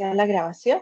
a la grabación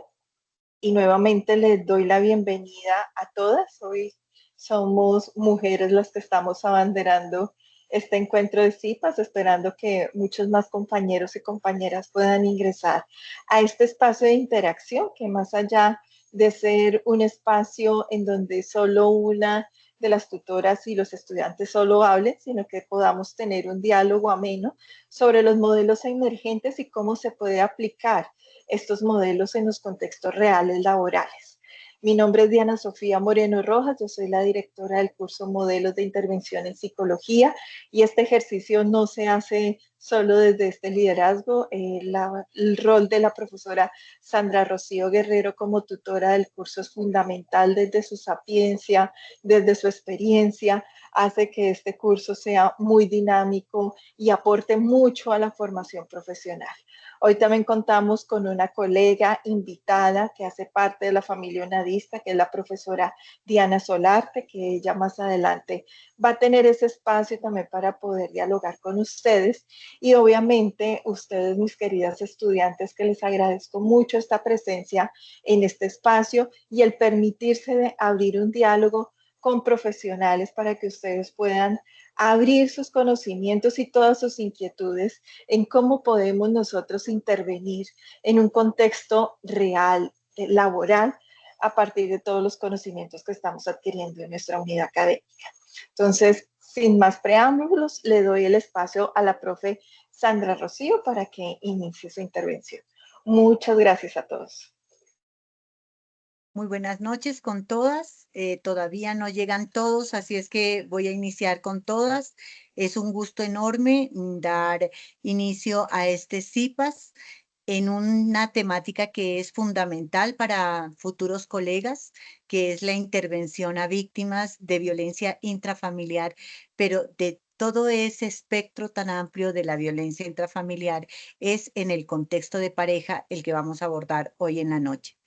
y nuevamente les doy la bienvenida a todas. Hoy somos mujeres las que estamos abanderando este encuentro de CIPAS, esperando que muchos más compañeros y compañeras puedan ingresar a este espacio de interacción que más allá de ser un espacio en donde solo una de las tutoras y los estudiantes solo hablen, sino que podamos tener un diálogo ameno sobre los modelos emergentes y cómo se puede aplicar estos modelos en los contextos reales laborales. Mi nombre es Diana Sofía Moreno Rojas, yo soy la directora del curso Modelos de Intervención en Psicología y este ejercicio no se hace solo desde este liderazgo. El rol de la profesora Sandra Rocío Guerrero como tutora del curso es fundamental desde su sapiencia, desde su experiencia, hace que este curso sea muy dinámico y aporte mucho a la formación profesional. Hoy también contamos con una colega invitada que hace parte de la familia UNADISTA, que es la profesora Diana Solarte, que ella más adelante va a tener ese espacio también para poder dialogar con ustedes. Y obviamente ustedes, mis queridas estudiantes, que les agradezco mucho esta presencia en este espacio y el permitirse de abrir un diálogo con profesionales para que ustedes puedan abrir sus conocimientos y todas sus inquietudes en cómo podemos nosotros intervenir en un contexto real, laboral, a partir de todos los conocimientos que estamos adquiriendo en nuestra unidad académica. Entonces, sin más preámbulos, le doy el espacio a la profe Sandra Rocío para que inicie su intervención. Muchas gracias a todos. Muy buenas noches con todas. Todavía no llegan todos, así es que voy a iniciar con todas. Es un gusto enorme dar inicio a este CIPAS en una temática que es fundamental para futuros colegas, que es la intervención a víctimas de violencia intrafamiliar, pero de todo ese espectro tan amplio de la violencia intrafamiliar es en el contexto de pareja el que vamos a abordar hoy en la noche.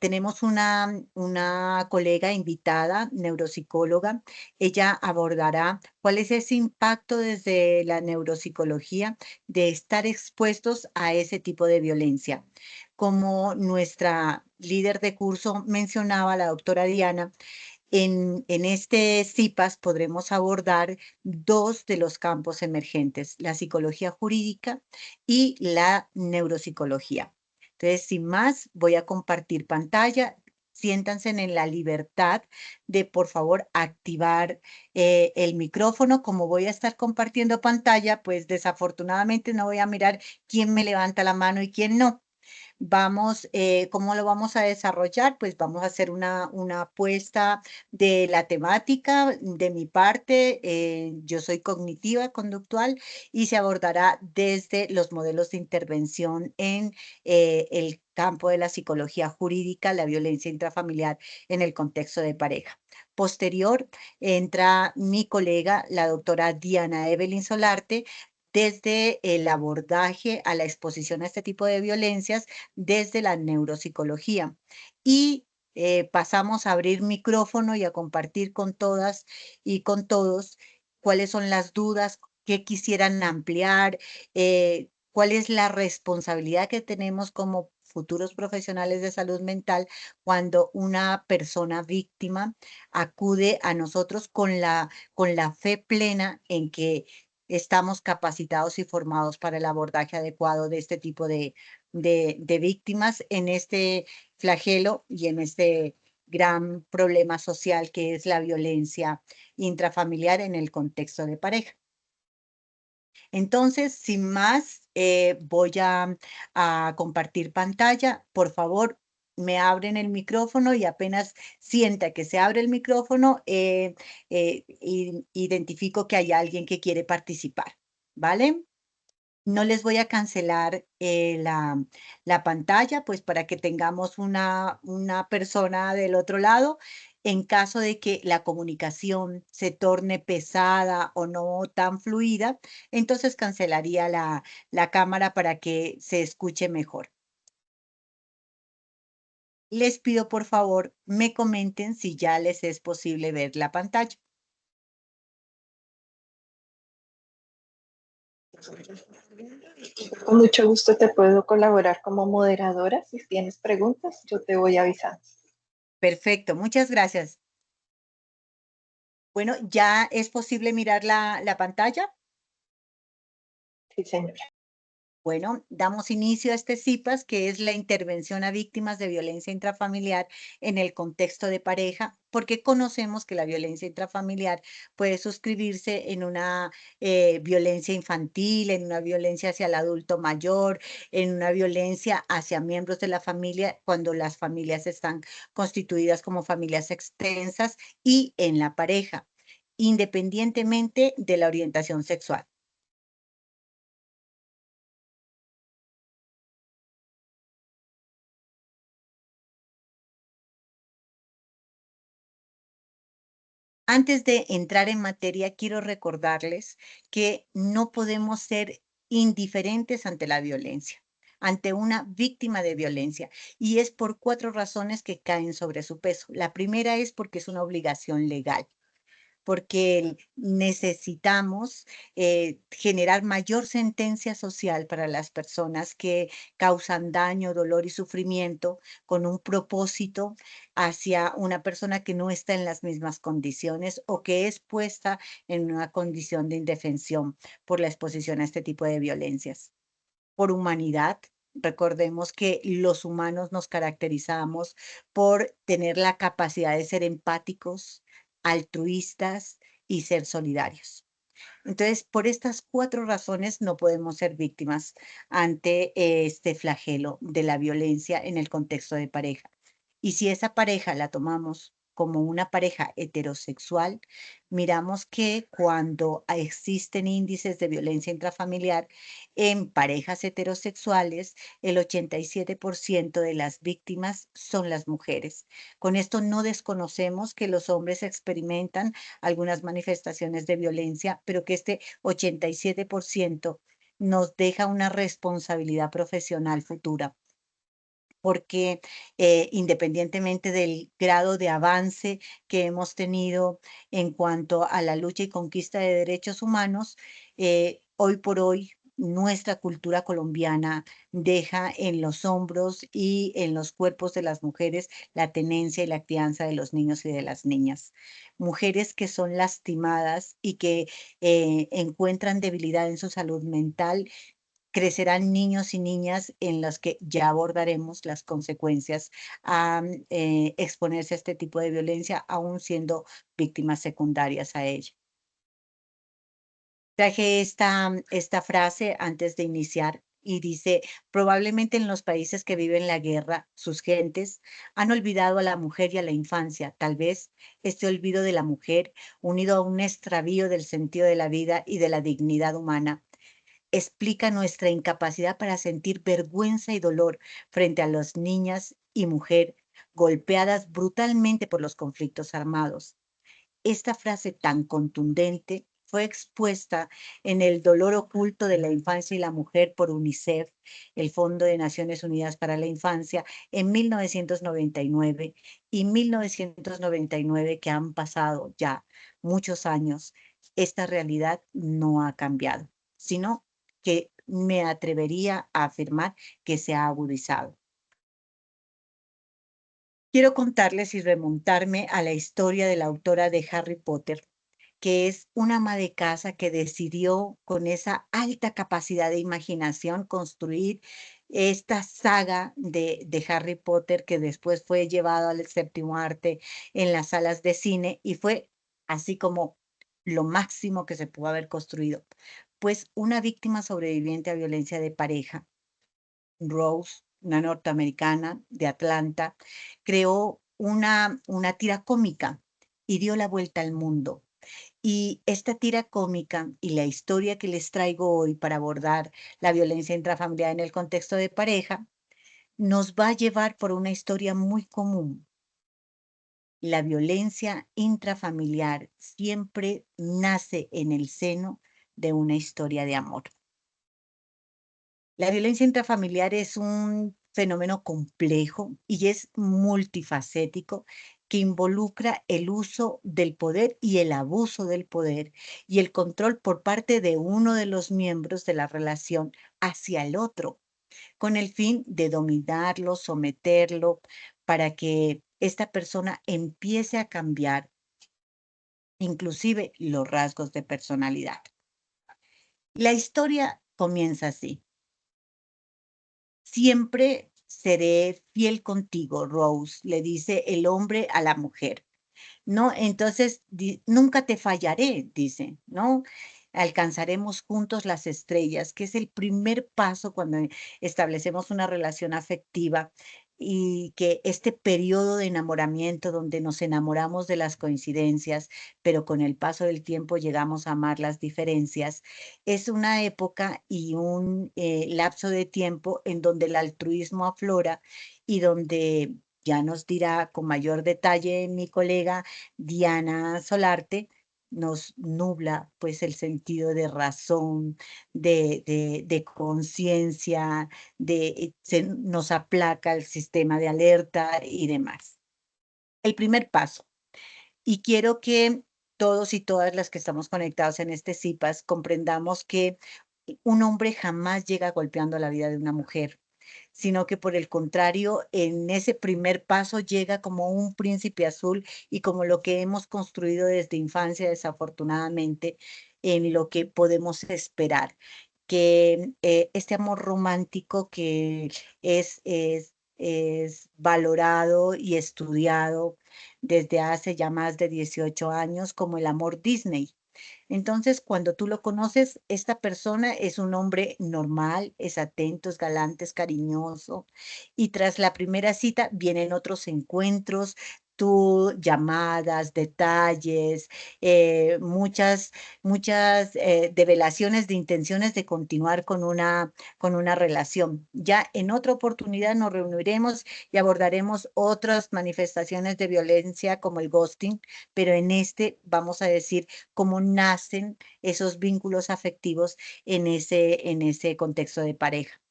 Tenemos una colega invitada, neuropsicóloga. Ella abordará cuál es ese impacto desde la neuropsicología de estar expuestos a ese tipo de violencia. Como nuestra líder de curso mencionaba, la doctora Diana, en este CIPAS podremos abordar dos de los campos emergentes, la psicología jurídica y la neuropsicología. Entonces, sin más, voy a compartir pantalla. Siéntanse en la libertad de, por favor, activar el micrófono. Como voy a estar compartiendo pantalla, pues desafortunadamente no voy a mirar quién me levanta la mano y quién no. ¿Cómo lo vamos a desarrollar? Pues vamos a hacer una apuesta de la temática. De mi parte, yo soy cognitiva conductual y se abordará desde los modelos de intervención en el campo de la psicología jurídica, la violencia intrafamiliar en el contexto de pareja. Posterior, entra mi colega, la doctora Diana Evelyn Solarte, desde el abordaje a la exposición a este tipo de violencias desde la neuropsicología. Y pasamos a abrir micrófono y a compartir con todas y con todos cuáles son las dudas, qué quisieran ampliar, cuál es la responsabilidad que tenemos como futuros profesionales de salud mental cuando una persona víctima acude a nosotros con la fe plena en que estamos capacitados y formados para el abordaje adecuado de este tipo de víctimas en este flagelo y en este gran problema social que es la violencia intrafamiliar en el contexto de pareja. Entonces, sin más, voy a compartir pantalla. Por favor, me abren el micrófono y apenas sienta que se abre el micrófono, identifico que hay alguien que quiere participar, ¿vale? No les voy a cancelar la pantalla, pues para que tengamos una persona del otro lado. En caso de que la comunicación se torne pesada o no tan fluida, entonces cancelaría la cámara para que se escuche mejor. Les pido, por favor, me comenten si ya les es posible ver la pantalla. Con mucho gusto te puedo colaborar como moderadora. Si tienes preguntas, yo te voy avisando. Perfecto, muchas gracias. Bueno, ¿ya es posible mirar la pantalla? Sí, señora. Bueno, damos inicio a este CIPAS, que es la intervención a víctimas de violencia intrafamiliar en el contexto de pareja, porque conocemos que la violencia intrafamiliar puede suscribirse en una violencia infantil, en una violencia hacia el adulto mayor, en una violencia hacia miembros de la familia, cuando las familias están constituidas como familias extensas y en la pareja, independientemente de la orientación sexual. Antes de entrar en materia, quiero recordarles que no podemos ser indiferentes ante la violencia, ante una víctima de violencia, y es por 4 razones que caen sobre su peso. La primera es porque es una obligación legal, porque necesitamos generar mayor sentencia social para las personas que causan daño, dolor y sufrimiento con un propósito hacia una persona que no está en las mismas condiciones o que es puesta en una condición de indefensión por la exposición a este tipo de violencias. Por humanidad, recordemos que los humanos nos caracterizamos por tener la capacidad de ser empáticos, altruistas y ser solidarios. Entonces, por estas 4 razones no podemos ser víctimas ante este flagelo de la violencia en el contexto de pareja. Y si esa pareja la tomamos como una pareja heterosexual, miramos que cuando existen índices de violencia intrafamiliar en parejas heterosexuales, el 87% de las víctimas son las mujeres. Con esto no desconocemos que los hombres experimentan algunas manifestaciones de violencia, pero que este 87% nos deja una responsabilidad profesional futura, porque independientemente del grado de avance que hemos tenido en cuanto a la lucha y conquista de derechos humanos, hoy por hoy nuestra cultura colombiana deja en los hombros y en los cuerpos de las mujeres la tenencia y la crianza de los niños y de las niñas. Mujeres que son lastimadas y que encuentran debilidad en su salud mental, crecerán niños y niñas en los que ya abordaremos las consecuencias a exponerse a este tipo de violencia, aún siendo víctimas secundarias a ella. Traje esta frase antes de iniciar y dice: probablemente en los países que viven la guerra, sus gentes han olvidado a la mujer y a la infancia. Tal vez este olvido de la mujer, unido a un extravío del sentido de la vida y de la dignidad humana, explica nuestra incapacidad para sentir vergüenza y dolor frente a las niñas y mujeres golpeadas brutalmente por los conflictos armados. Esta frase tan contundente fue expuesta en El dolor oculto de la infancia y la mujer por UNICEF, el Fondo de Naciones Unidas para la Infancia, en 1999 y 1999, que han pasado ya muchos años. Esta realidad no ha cambiado, sino que me atrevería a afirmar que se ha agudizado. Quiero contarles y remontarme a la historia de la autora de Harry Potter, que es una ama de casa que decidió, con esa alta capacidad de imaginación, construir esta saga de Harry Potter, que después fue llevado al séptimo arte en las salas de cine y fue así como lo máximo que se pudo haber construido. Pues una víctima sobreviviente a violencia de pareja, Rose, una norteamericana de Atlanta, creó una tira cómica y dio la vuelta al mundo. Y esta tira cómica y la historia que les traigo hoy para abordar la violencia intrafamiliar en el contexto de pareja, nos va a llevar por una historia muy común. La violencia intrafamiliar siempre nace en el seno de una historia de amor. La violencia intrafamiliar es un fenómeno complejo y es multifacético que involucra el uso del poder y el abuso del poder y el control por parte de uno de los miembros de la relación hacia el otro, con el fin de dominarlo, someterlo, para que esta persona empiece a cambiar inclusive los rasgos de personalidad. La historia comienza así. Siempre seré fiel contigo, Rose, le dice el hombre a la mujer, ¿no? Entonces, nunca te fallaré, dice, ¿no? Alcanzaremos juntos las estrellas, que es el primer paso cuando establecemos una relación afectiva y que este periodo de enamoramiento donde nos enamoramos de las coincidencias, pero con el paso del tiempo llegamos a amar las diferencias, es una época y un lapso de tiempo en donde el altruismo aflora y donde ya nos dirá con mayor detalle mi colega Diana Solarte, nos nubla pues el sentido de razón, de conciencia, nos aplaca el sistema de alerta y demás. El primer paso, y quiero que todos y todas las que estamos conectados en este CIPAS comprendamos que un hombre jamás llega golpeando la vida de una mujer, sino que por el contrario, en ese primer paso llega como un príncipe azul y como lo que hemos construido desde infancia, desafortunadamente, en lo que podemos esperar, que este amor romántico que es valorado y estudiado desde hace ya más de 18 años como el amor Disney. Entonces, cuando tú lo conoces, esta persona es un hombre normal, es atento, es galante, es cariñoso. Y tras la primera cita vienen otros encuentros, tú llamadas, detalles, muchas develaciones de intenciones de continuar con una relación. Ya en otra oportunidad nos reuniremos y abordaremos otras manifestaciones de violencia como el ghosting, pero en este vamos a decir cómo nacen esos vínculos afectivos en ese contexto de pareja.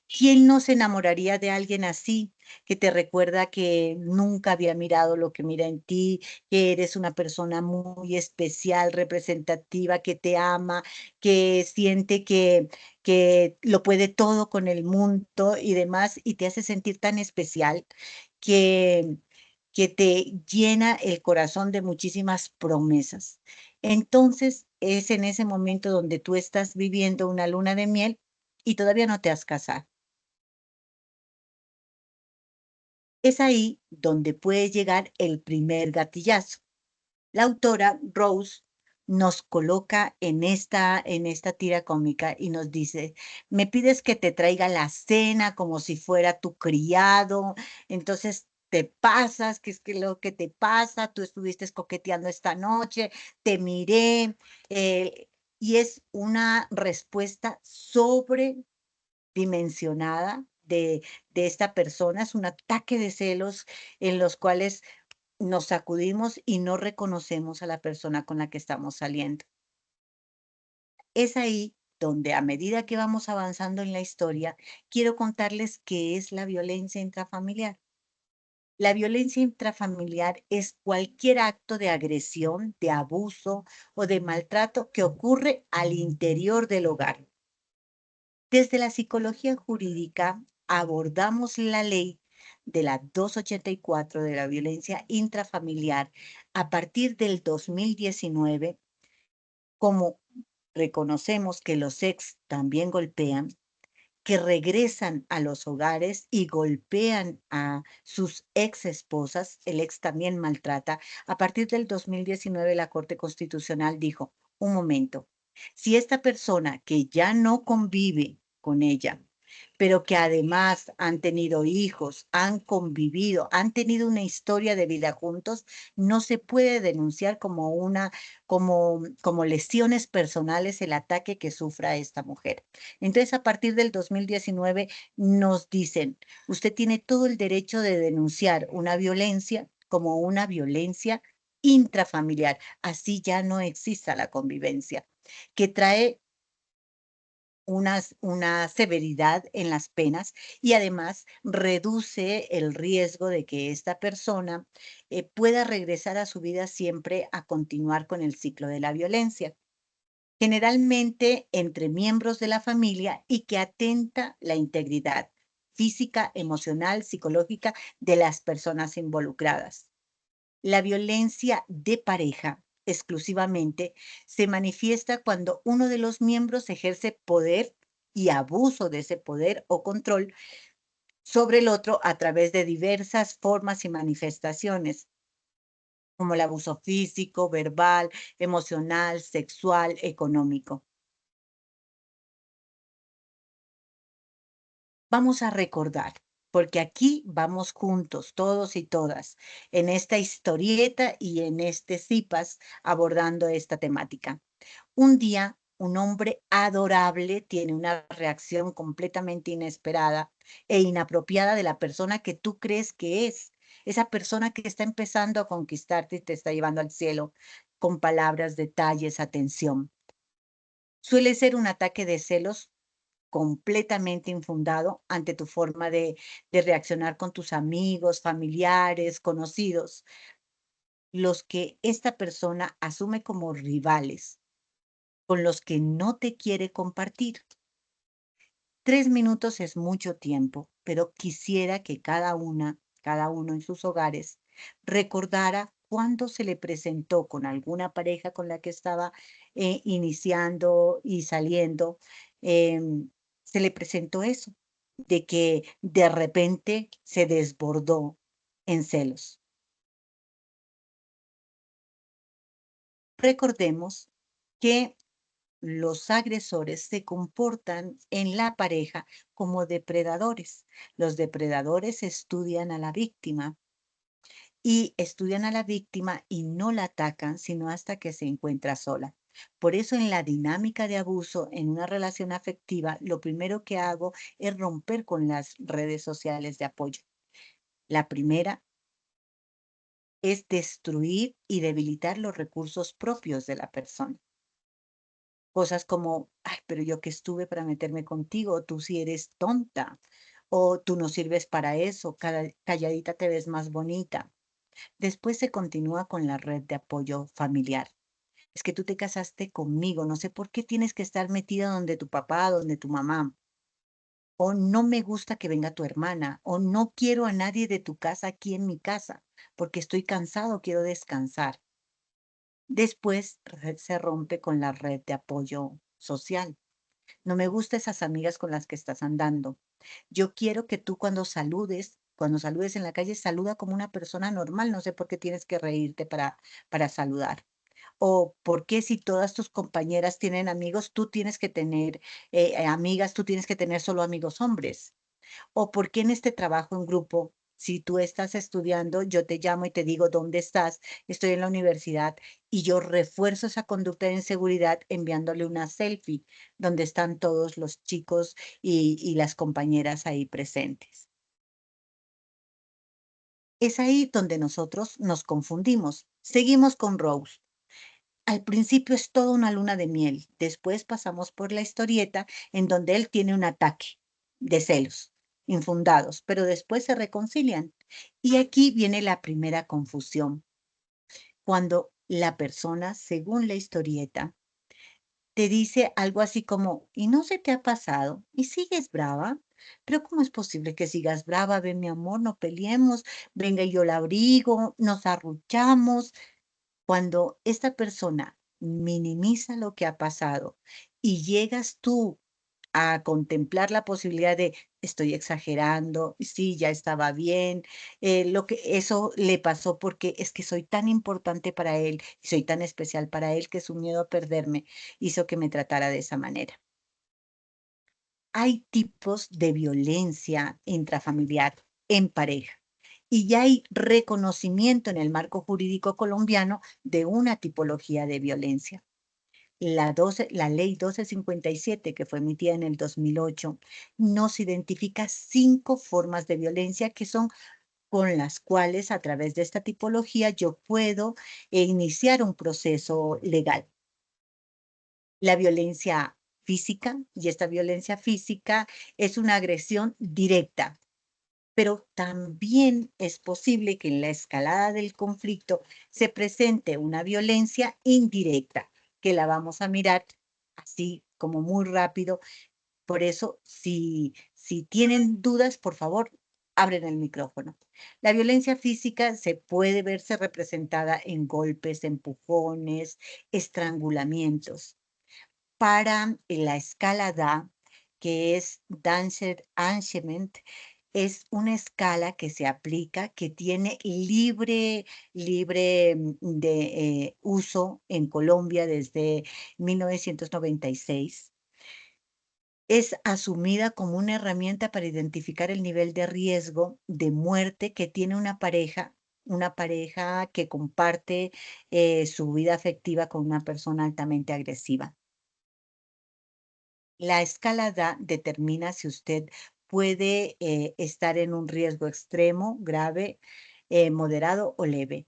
¿Quién no se enamoraría de alguien así, que te recuerda que nunca había mirado lo que mira en ti, que eres una persona muy especial, representativa, que te ama, que siente que lo puede todo con el mundo y demás, y te hace sentir tan especial que, que te llena el corazón de muchísimas promesas? Entonces, es en ese momento donde tú estás viviendo una luna de miel y todavía no te has casado. Es ahí donde puede llegar el primer gatillazo. La autora Rose nos coloca en esta tira cómica y nos dice, me pides que te traiga la cena como si fuera tu criado, entonces te pasas, ¿qué es que lo que te pasa? Tú estuviste coqueteando esta noche, te miré, y es una respuesta sobredimensionada de esta persona, es un ataque de celos en los cuales nos sacudimos y no reconocemos a la persona con la que estamos saliendo. Es ahí donde a medida que vamos avanzando en la historia, quiero contarles qué es la violencia intrafamiliar. La violencia intrafamiliar es cualquier acto de agresión, de abuso o de maltrato que ocurre al interior del hogar. Desde la psicología jurídica abordamos la ley de la 284 de la violencia intrafamiliar a partir del 2019, como reconocemos que los ex también golpean, que regresan a los hogares y golpean a sus ex esposas, el ex también maltrata. A partir del 2019 la Corte Constitucional dijo, un momento, si esta persona que ya no convive con ella, pero que además han tenido hijos, han convivido, han tenido una historia de vida juntos, no se puede denunciar como lesiones personales el ataque que sufra esta mujer. Entonces, a partir del 2019 nos dicen, usted tiene todo el derecho de denunciar una violencia como una violencia intrafamiliar, así ya no exista la convivencia, que trae una severidad en las penas y además reduce el riesgo de que esta persona pueda regresar a su vida siempre a continuar con el ciclo de la violencia, generalmente entre miembros de la familia y que atenta la integridad física, emocional, psicológica de las personas involucradas. La violencia de pareja exclusivamente se manifiesta cuando uno de los miembros ejerce poder y abuso de ese poder o control sobre el otro a través de diversas formas y manifestaciones, como el abuso físico, verbal, emocional, sexual, económico. Vamos a recordar, porque aquí vamos juntos, todos y todas, en esta historieta y en este CIPAS abordando esta temática. Un día, un hombre adorable tiene una reacción completamente inesperada e inapropiada de la persona que tú crees que es, esa persona que está empezando a conquistarte y te está llevando al cielo con palabras, detalles, atención. Suele ser un ataque de celos completamente infundado ante tu forma de reaccionar con tus amigos, familiares, conocidos, los que esta persona asume como rivales, con los que no te quiere compartir. 3 minutos es mucho tiempo, pero quisiera que cada uno en sus hogares, recordara cuándo se le presentó con alguna pareja con la que estaba iniciando y saliendo, em, se le presentó eso, de que de repente se desbordó en celos. Recordemos que los agresores se comportan en la pareja como depredadores. Los depredadores estudian a la víctima y estudian a la víctima y no la atacan sino hasta que se encuentra sola. Por eso en la dinámica de abuso en una relación afectiva, lo primero que hago es romper con las redes sociales de apoyo. La primera es destruir y debilitar los recursos propios de la persona. Cosas como, ay, pero yo que estuve para meterme contigo, tú sí eres tonta, o tú no sirves para eso, calladita te ves más bonita. Después se continúa con la red de apoyo familiar. Es que tú te casaste conmigo, no sé por qué tienes que estar metida donde tu papá, donde tu mamá. O no me gusta que venga tu hermana, o no quiero a nadie de tu casa aquí en mi casa, porque estoy cansado, quiero descansar. Después se rompe con la red de apoyo social. No me gustan esas amigas con las que estás andando. Yo quiero que tú cuando saludes en la calle, saluda como una persona normal. No sé por qué tienes que reírte para saludar. O por qué si todas tus compañeras tienen amigos, tú tienes que tener amigas, tú tienes que tener solo amigos hombres. O por qué en este trabajo en grupo, si tú estás estudiando, yo te llamo y te digo dónde estás, estoy en la universidad y yo refuerzo esa conducta de inseguridad enviándole una selfie donde están todos los chicos y las compañeras ahí presentes. Es ahí donde nosotros nos confundimos. Seguimos con Rose. Al principio es toda una luna de miel. Después pasamos por la historieta en donde él tiene un ataque de celos infundados, pero después se reconcilian. Y aquí viene la primera confusión, cuando la persona, según la historieta, te dice algo así como, ¿y no se te ha pasado? ¿Y sigues brava? Pero ¿cómo es posible que sigas brava? Ven, mi amor, no peleemos, venga y yo la abrigo, nos arruchamos. Cuando esta persona minimiza lo que ha pasado y llegas tú a contemplar la posibilidad de estoy exagerando, sí, ya estaba bien, lo que eso le pasó porque es que soy tan importante para él y soy tan especial para él que su miedo a perderme hizo que me tratara de esa manera. Hay tipos de violencia intrafamiliar en pareja y ya hay reconocimiento en el marco jurídico colombiano de una tipología de violencia. La ley 1257, que fue emitida en el 2008, nos identifica 5 formas de violencia que son con las cuales a través de esta tipología yo puedo iniciar un proceso legal. La violencia física y esta violencia física es una agresión directa, pero también es posible que en la escalada del conflicto se presente una violencia indirecta, que la vamos a mirar así como muy rápido. Por eso, si tienen dudas, por favor, abren el micrófono. La violencia física se puede verse representada en golpes, empujones, estrangulamientos. Para la escala DA, que es Dancer Ancient, es una escala que se aplica, que tiene libre de uso en Colombia desde 1996. Es asumida como una herramienta para identificar el nivel de riesgo de muerte que tiene una pareja que comparte su vida afectiva con una persona altamente agresiva. La escala DA determina si usted puede estar en un riesgo extremo, grave, moderado o leve.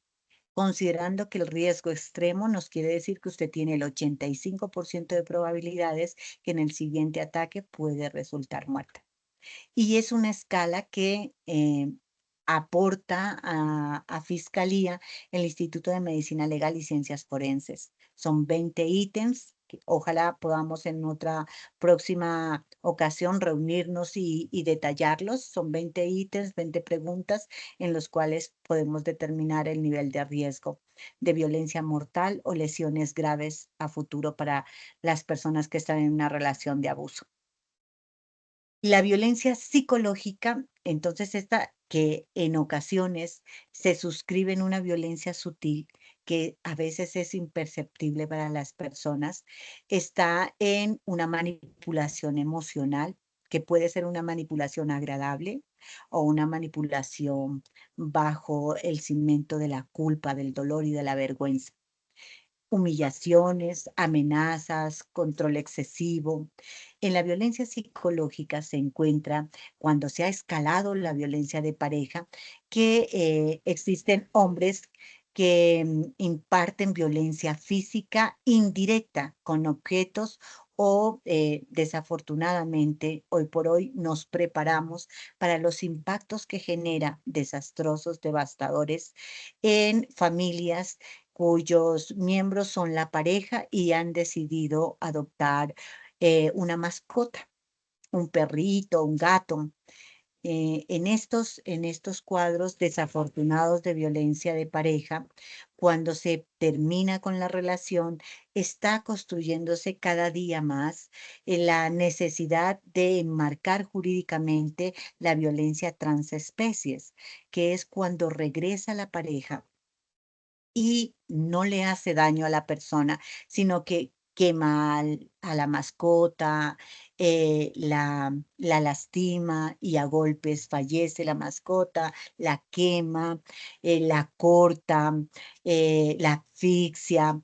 Considerando que el riesgo extremo nos quiere decir que usted tiene el 85% de probabilidades que en el siguiente ataque puede resultar muerta. Y es una escala que aporta a Fiscalía el Instituto de Medicina Legal y Ciencias Forenses. Son 20 ítems, que ojalá podamos en otra próxima ocasión reunirnos y detallarlos. Son 20 ítems, 20 preguntas en los cuales podemos determinar el nivel de riesgo de violencia mortal o lesiones graves a futuro para las personas que están en una relación de abuso. La violencia psicológica, entonces esta que en ocasiones se suscribe en una violencia sutil que a veces es imperceptible para las personas, está en una manipulación emocional, que puede ser una manipulación agradable o una manipulación bajo el cimiento de la culpa, del dolor y de la vergüenza. Humillaciones, amenazas, control excesivo. En la violencia psicológica se encuentra cuando se ha escalado la violencia de pareja, que existen hombres que imparten violencia física indirecta con objetos o desafortunadamente hoy por hoy nos preparamos para los impactos que genera desastrosos, devastadores en familias cuyos miembros son la pareja y han decidido adoptar una mascota, un perrito, un gato. En estos cuadros desafortunados de violencia de pareja, cuando se termina con la relación, está construyéndose cada día más la necesidad de enmarcar jurídicamente la violencia transespecies, que es cuando regresa la pareja y no le hace daño a la persona, sino que quema a la mascota, la lastima y a golpes fallece la mascota, la quema, la corta, la asfixia,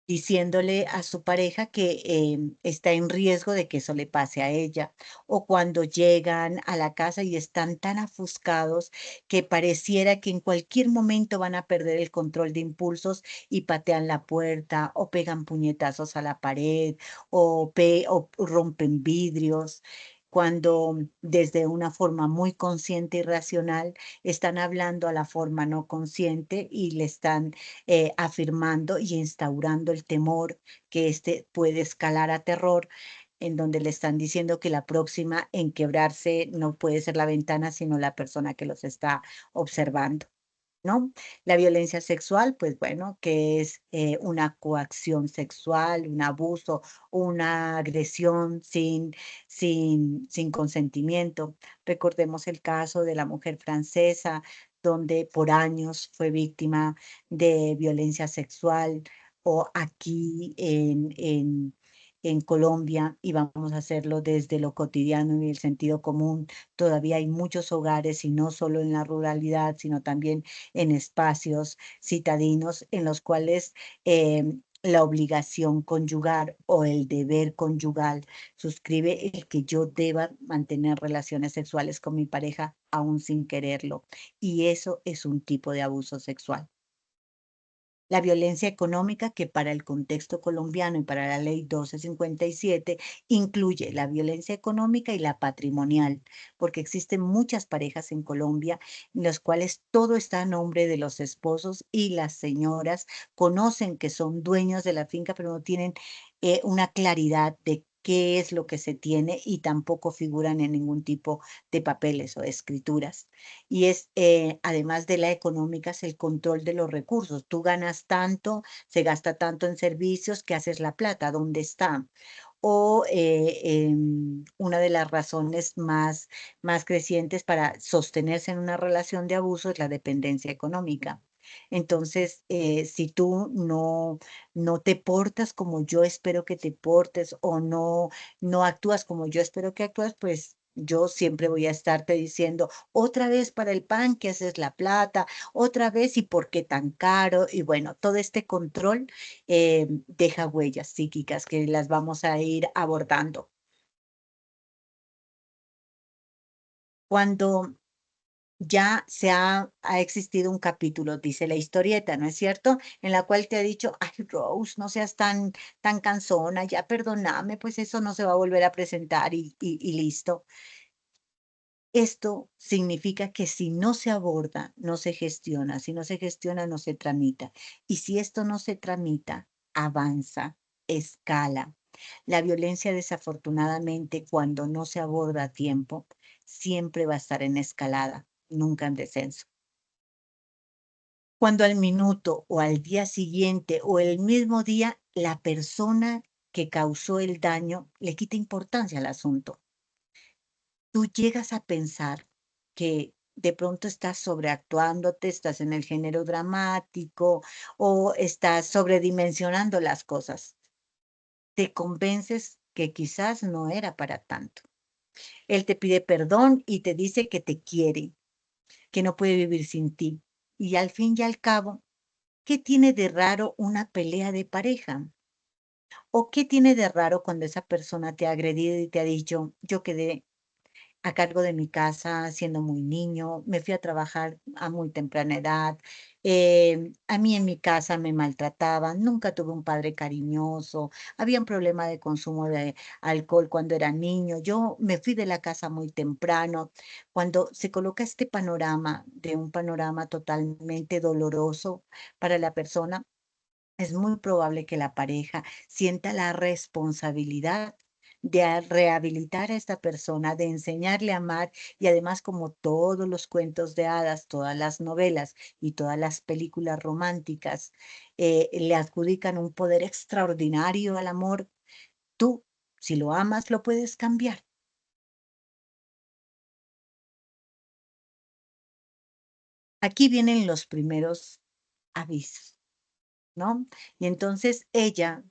diciéndole a su pareja que está en riesgo de que eso le pase a ella, o cuando llegan a la casa y están tan ofuscados que pareciera que en cualquier momento van a perder el control de impulsos y patean la puerta o pegan puñetazos a la pared o rompen vidrios. Cuando desde una forma muy consciente y racional están hablando a la forma no consciente y le están afirmando y instaurando el temor que este puede escalar a terror, en donde le están diciendo que la próxima en quebrarse no puede ser la ventana, sino la persona que los está observando, ¿no? La violencia sexual, pues bueno, que es una coacción sexual, un abuso, una agresión sin consentimiento. Recordemos el caso de la mujer francesa, donde por años fue víctima de violencia sexual, o aquí en Colombia, y vamos a hacerlo desde lo cotidiano y el sentido común. Todavía hay muchos hogares, y no solo en la ruralidad, sino también en espacios citadinos en los cuales la obligación conyugal o el deber conyugal suscribe el que yo deba mantener relaciones sexuales con mi pareja aún sin quererlo. Y eso es un tipo de abuso sexual. La violencia económica, que para el contexto colombiano y para la ley 1257 incluye la violencia económica y la patrimonial, porque existen muchas parejas en Colombia en las cuales todo está a nombre de los esposos y las señoras conocen que son dueños de la finca, pero no tienen una claridad de qué es lo que se tiene y tampoco figuran en ningún tipo de papeles o escrituras. Y es, además de la económica, es el control de los recursos. Tú ganas tanto, se gasta tanto en servicios, ¿qué haces la plata? ¿Dónde está? O una de las razones más crecientes para sostenerse en una relación de abuso es la dependencia económica. Entonces, si tú no te portas como yo espero que te portes o no actúas como yo espero que actúas, pues yo siempre voy a estarte diciendo, otra vez para el pan, que haces la plata, otra vez y por qué tan caro. Y bueno, todo este control deja huellas psíquicas que las vamos a ir abordando. Cuando ya ha existido un capítulo, dice la historieta, ¿no es cierto? En la cual te ha dicho, ay, Rose, no seas tan cansona, ya perdóname, pues eso no se va a volver a presentar y listo. Esto significa que si no se aborda, no se gestiona, si no se gestiona, no se tramita. Y si esto no se tramita, avanza, escala. La violencia, desafortunadamente, cuando no se aborda a tiempo, siempre va a estar en escalada, nunca en descenso. Cuando al minuto o al día siguiente o el mismo día, la persona que causó el daño le quita importancia al asunto. Tú llegas a pensar que de pronto estás sobreactuándote, estás en el género dramático o estás sobredimensionando las cosas. Te convences que quizás no era para tanto. Él te pide perdón y te dice que te quiere, que no puede vivir sin ti. Y al fin y al cabo, ¿qué tiene de raro una pelea de pareja? ¿O qué tiene de raro cuando esa persona te ha agredido y te ha dicho, yo quedé a cargo de mi casa siendo muy niño, me fui a trabajar a muy temprana edad, a mí en mi casa me maltrataban, nunca tuve un padre cariñoso, había un problema de consumo de alcohol cuando era niño, yo me fui de la casa muy temprano. Cuando se coloca este panorama de un panorama totalmente doloroso para la persona, es muy probable que la pareja sienta la responsabilidad de rehabilitar a esta persona, de enseñarle a amar y además como todos los cuentos de hadas, todas las novelas y todas las películas románticas le adjudican un poder extraordinario al amor, tú, si lo amas, lo puedes cambiar. Aquí vienen los primeros avisos, ¿no? Y entonces ella,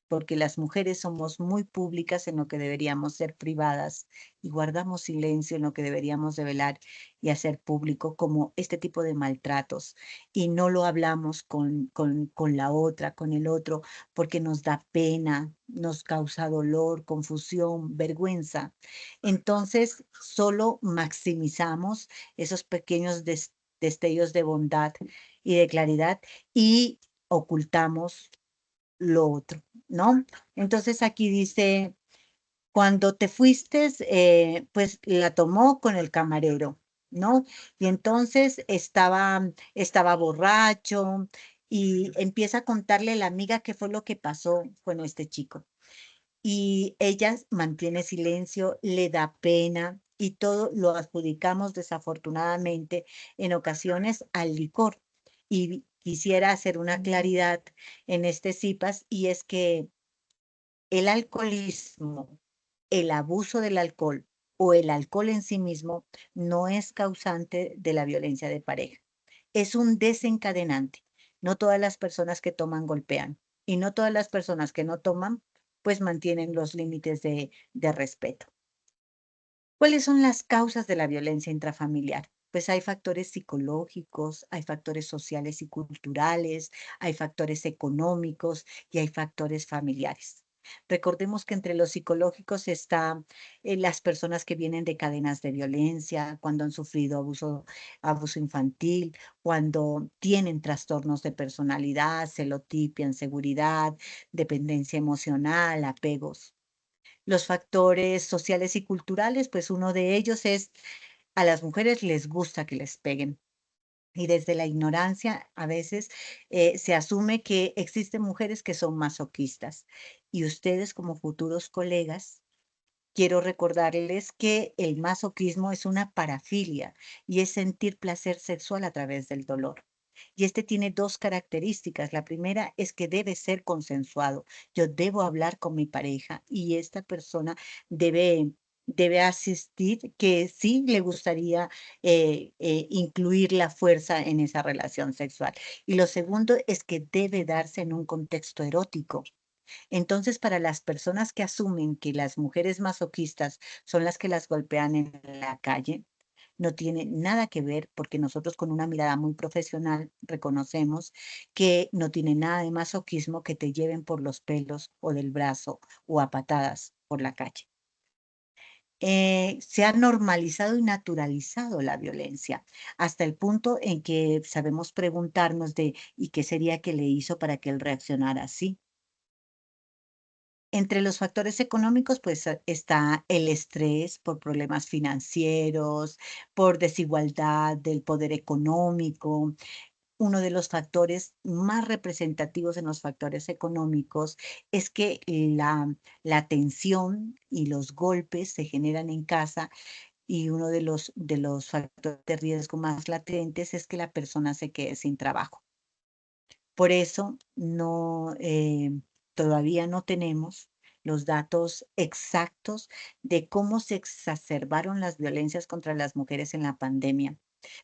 porque las mujeres somos muy públicas en lo que deberíamos ser privadas y guardamos silencio en lo que deberíamos develar y hacer público, como este tipo de maltratos, y no lo hablamos con la otra, con el otro, porque nos da pena, nos causa dolor, confusión, vergüenza. Entonces, solo maximizamos esos pequeños destellos de bondad y de claridad y ocultamos lo otro, ¿no? Entonces aquí dice, cuando te fuiste, pues la tomó con el camarero, ¿no? Y entonces estaba borracho y empieza a contarle a la amiga qué fue lo que pasó con este chico. Y ella mantiene silencio, le da pena y todo lo adjudicamos desafortunadamente en ocasiones al licor. Y quisiera hacer una claridad en este CIPAS y es que el alcoholismo, el abuso del alcohol o el alcohol en sí mismo no es causante de la violencia de pareja. Es un desencadenante. No todas las personas que toman golpean y no todas las personas que no toman pues mantienen los límites de respeto. ¿Cuáles son las causas de la violencia intrafamiliar? Pues hay factores psicológicos, hay factores sociales y culturales, hay factores económicos y hay factores familiares. Recordemos que entre los psicológicos está las personas que vienen de cadenas de violencia, cuando han sufrido abuso infantil, cuando tienen trastornos de personalidad, celotipia, inseguridad, dependencia emocional, apegos. Los factores sociales y culturales, pues uno de ellos es a las mujeres les gusta que les peguen. Y desde la ignorancia a veces se asume que existen mujeres que son masoquistas. Y ustedes como futuros colegas, quiero recordarles que el masoquismo es una parafilia y es sentir placer sexual a través del dolor. Y este tiene dos características. La primera es que debe ser consensuado. Yo debo hablar con mi pareja y esta persona debe, debe asistir que sí le gustaría incluir la fuerza en esa relación sexual. Y lo segundo es que debe darse en un contexto erótico. Entonces, para las personas que asumen que las mujeres masoquistas son las que las golpean en la calle, no tiene nada que ver porque nosotros con una mirada muy profesional reconocemos que no tiene nada de masoquismo que te lleven por los pelos o del brazo o a patadas por la calle. Se ha normalizado y naturalizado la violencia hasta el punto en que sabemos preguntarnos de ¿y qué sería que le hizo para que él reaccionara así? Entre los factores económicos, pues, está el estrés por problemas financieros, por desigualdad del poder económico. Uno de los factores más representativos en los factores económicos es que la tensión y los golpes se generan en casa, y uno de los factores de riesgo más latentes es que la persona se quede sin trabajo. Por eso todavía no tenemos los datos exactos de cómo se exacerbaron las violencias contra las mujeres en la pandemia,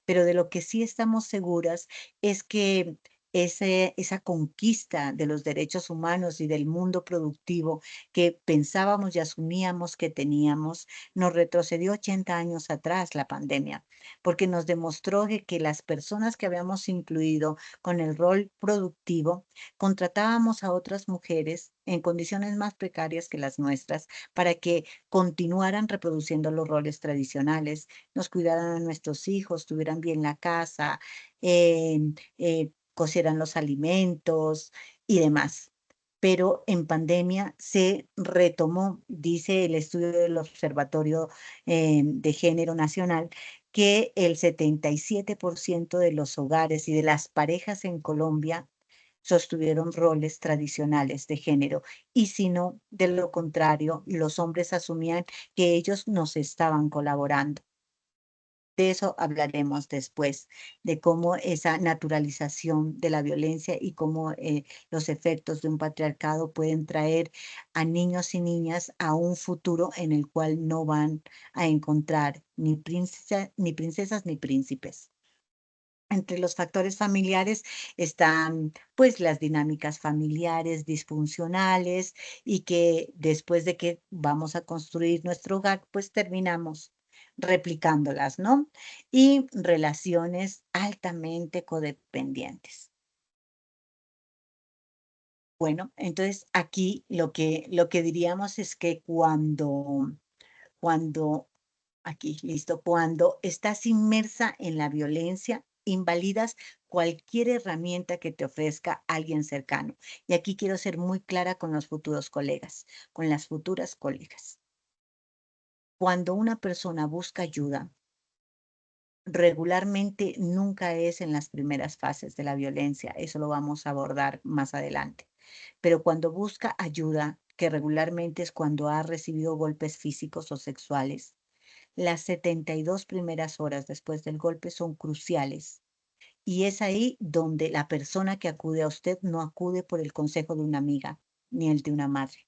pero de lo que sí estamos seguras es que esa conquista de los derechos humanos y del mundo productivo que pensábamos y asumíamos que teníamos, nos retrocedió 80 años atrás la pandemia, porque nos demostró que las personas que habíamos incluido con el rol productivo, contratábamos a otras mujeres en condiciones más precarias que las nuestras para que continuaran reproduciendo los roles tradicionales, nos cuidaran a nuestros hijos, tuvieran bien la casa, cocieran los alimentos y demás. Pero en pandemia se retomó, dice el estudio del Observatorio de Género Nacional, que el 77% de los hogares y de las parejas en Colombia sostuvieron roles tradicionales de género, y si no, de lo contrario, los hombres asumían que ellos nos estaban colaborando. De eso hablaremos después, de cómo esa naturalización de la violencia y cómo los efectos de un patriarcado pueden traer a niños y niñas a un futuro en el cual no van a encontrar ni princesas ni príncipes. Entre los factores familiares están, pues, las dinámicas familiares disfuncionales y que después de que vamos a construir nuestro hogar, pues terminamos replicándolas, ¿no? Y relaciones altamente codependientes. Bueno, entonces aquí lo que diríamos es que cuando aquí, listo. Cuando estás inmersa en la violencia, invalidas cualquier herramienta que te ofrezca alguien cercano. Y aquí quiero ser muy clara con los futuros colegas, con las futuras colegas. Cuando una persona busca ayuda, regularmente nunca es en las primeras fases de la violencia, eso lo vamos a abordar más adelante. Pero cuando busca ayuda, que regularmente es cuando ha recibido golpes físicos o sexuales, las 72 primeras horas después del golpe son cruciales, y es ahí donde la persona que acude a usted no acude por el consejo de una amiga ni el de una madre.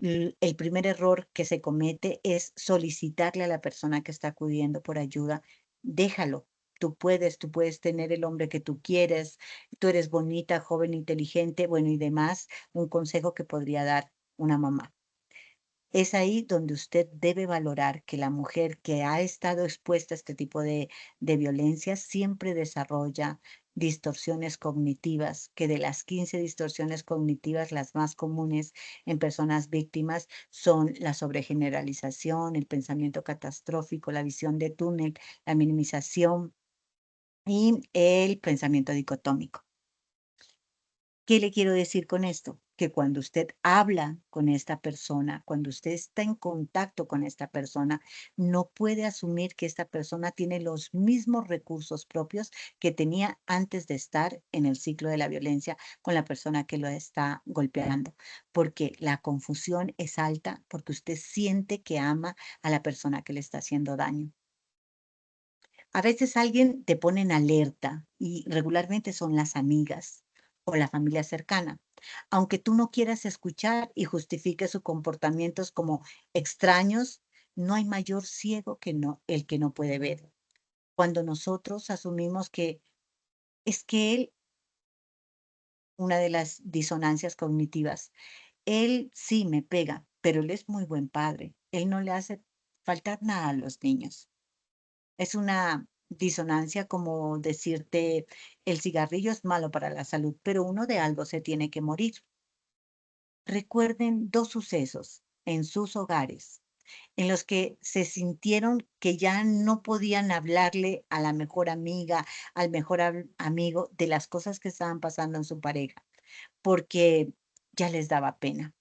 El primer error que se comete es solicitarle a la persona que está acudiendo por ayuda, déjalo. Tú puedes tener el hombre que tú quieres, tú eres bonita, joven, inteligente, bueno, y demás, un consejo que podría dar una mamá. Es ahí donde usted debe valorar que la mujer que ha estado expuesta a este tipo de violencia siempre desarrolla distorsiones cognitivas, que de las 15 distorsiones cognitivas, las más comunes en personas víctimas son la sobregeneralización, el pensamiento catastrófico, la visión de túnel, la minimización y el pensamiento dicotómico. ¿Qué le quiero decir con esto? Que cuando usted habla con esta persona, cuando usted está en contacto con esta persona, no puede asumir que esta persona tiene los mismos recursos propios que tenía antes de estar en el ciclo de la violencia con la persona que lo está golpeando, porque la confusión es alta, porque usted siente que ama a la persona que le está haciendo daño. A veces alguien te pone en alerta y regularmente son las amigas o la familia cercana. Aunque tú no quieras escuchar y justifiques sus comportamientos como extraños, no hay mayor ciego que no, el que no puede ver. Cuando nosotros asumimos que es que él, una de las disonancias cognitivas, él sí me pega, pero él es muy buen padre. Él no le hace faltar nada a los niños. Es una disonancia como decirte, el cigarrillo es malo para la salud, pero uno de algo se tiene que morir. Recuerden dos sucesos en sus hogares en los que se sintieron que ya no podían hablarle a la mejor amiga, al mejor amigo de las cosas que estaban pasando en su pareja, porque ya les daba pena,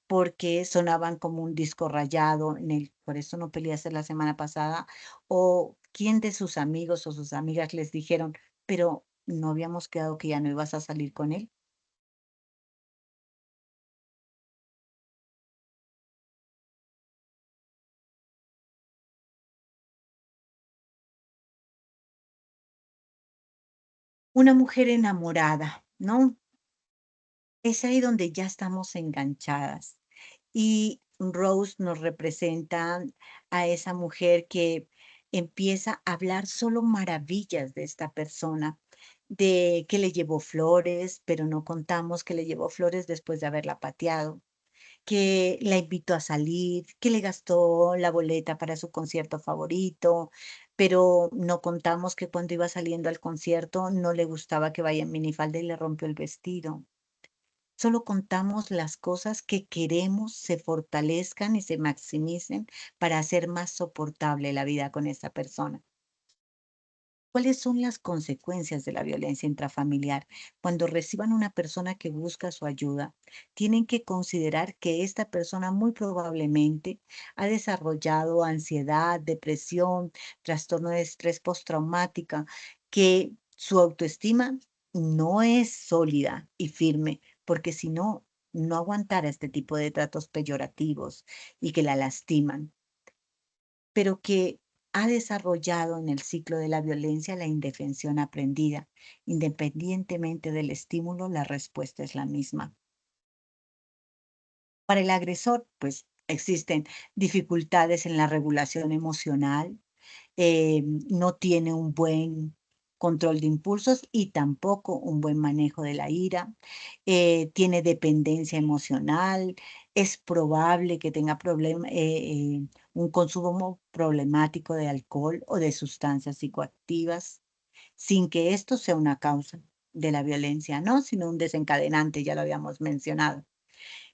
porque sonaban como un disco rayado en el por eso no peleaste la semana pasada, o quién de sus amigos o sus amigas les dijeron: "Pero, ¿no habíamos quedado que ya no ibas a salir con él?". Una mujer enamorada, ¿no? Es ahí donde ya estamos enganchadas. Y Rose nos representa a esa mujer que empieza a hablar solo maravillas de esta persona, de que le llevó flores, pero no contamos que le llevó flores después de haberla pateado, que la invitó a salir, que le gastó la boleta para su concierto favorito, pero no contamos que cuando iba saliendo al concierto no le gustaba que vaya en minifalda y le rompió el vestido. Solo contamos las cosas que queremos se fortalezcan y se maximicen para hacer más soportable la vida con esa persona. ¿Cuáles son las consecuencias de la violencia intrafamiliar? Cuando reciban una persona que busca su ayuda, tienen que considerar que esta persona muy probablemente ha desarrollado ansiedad, depresión, trastorno de estrés postraumática, que su autoestima no es sólida y firme, porque si no, no aguantara este tipo de tratos peyorativos y que la lastiman, pero que ha desarrollado en el ciclo de la violencia la indefensión aprendida. Independientemente del estímulo, la respuesta es la misma. Para el agresor, pues existen dificultades en la regulación emocional, no tiene un buen control de impulsos y tampoco un buen manejo de la ira, tiene dependencia emocional, es probable que tenga un consumo problemático de alcohol o de sustancias psicoactivas, sin que esto sea una causa de la violencia, ¿no? Sino un desencadenante, ya lo habíamos mencionado.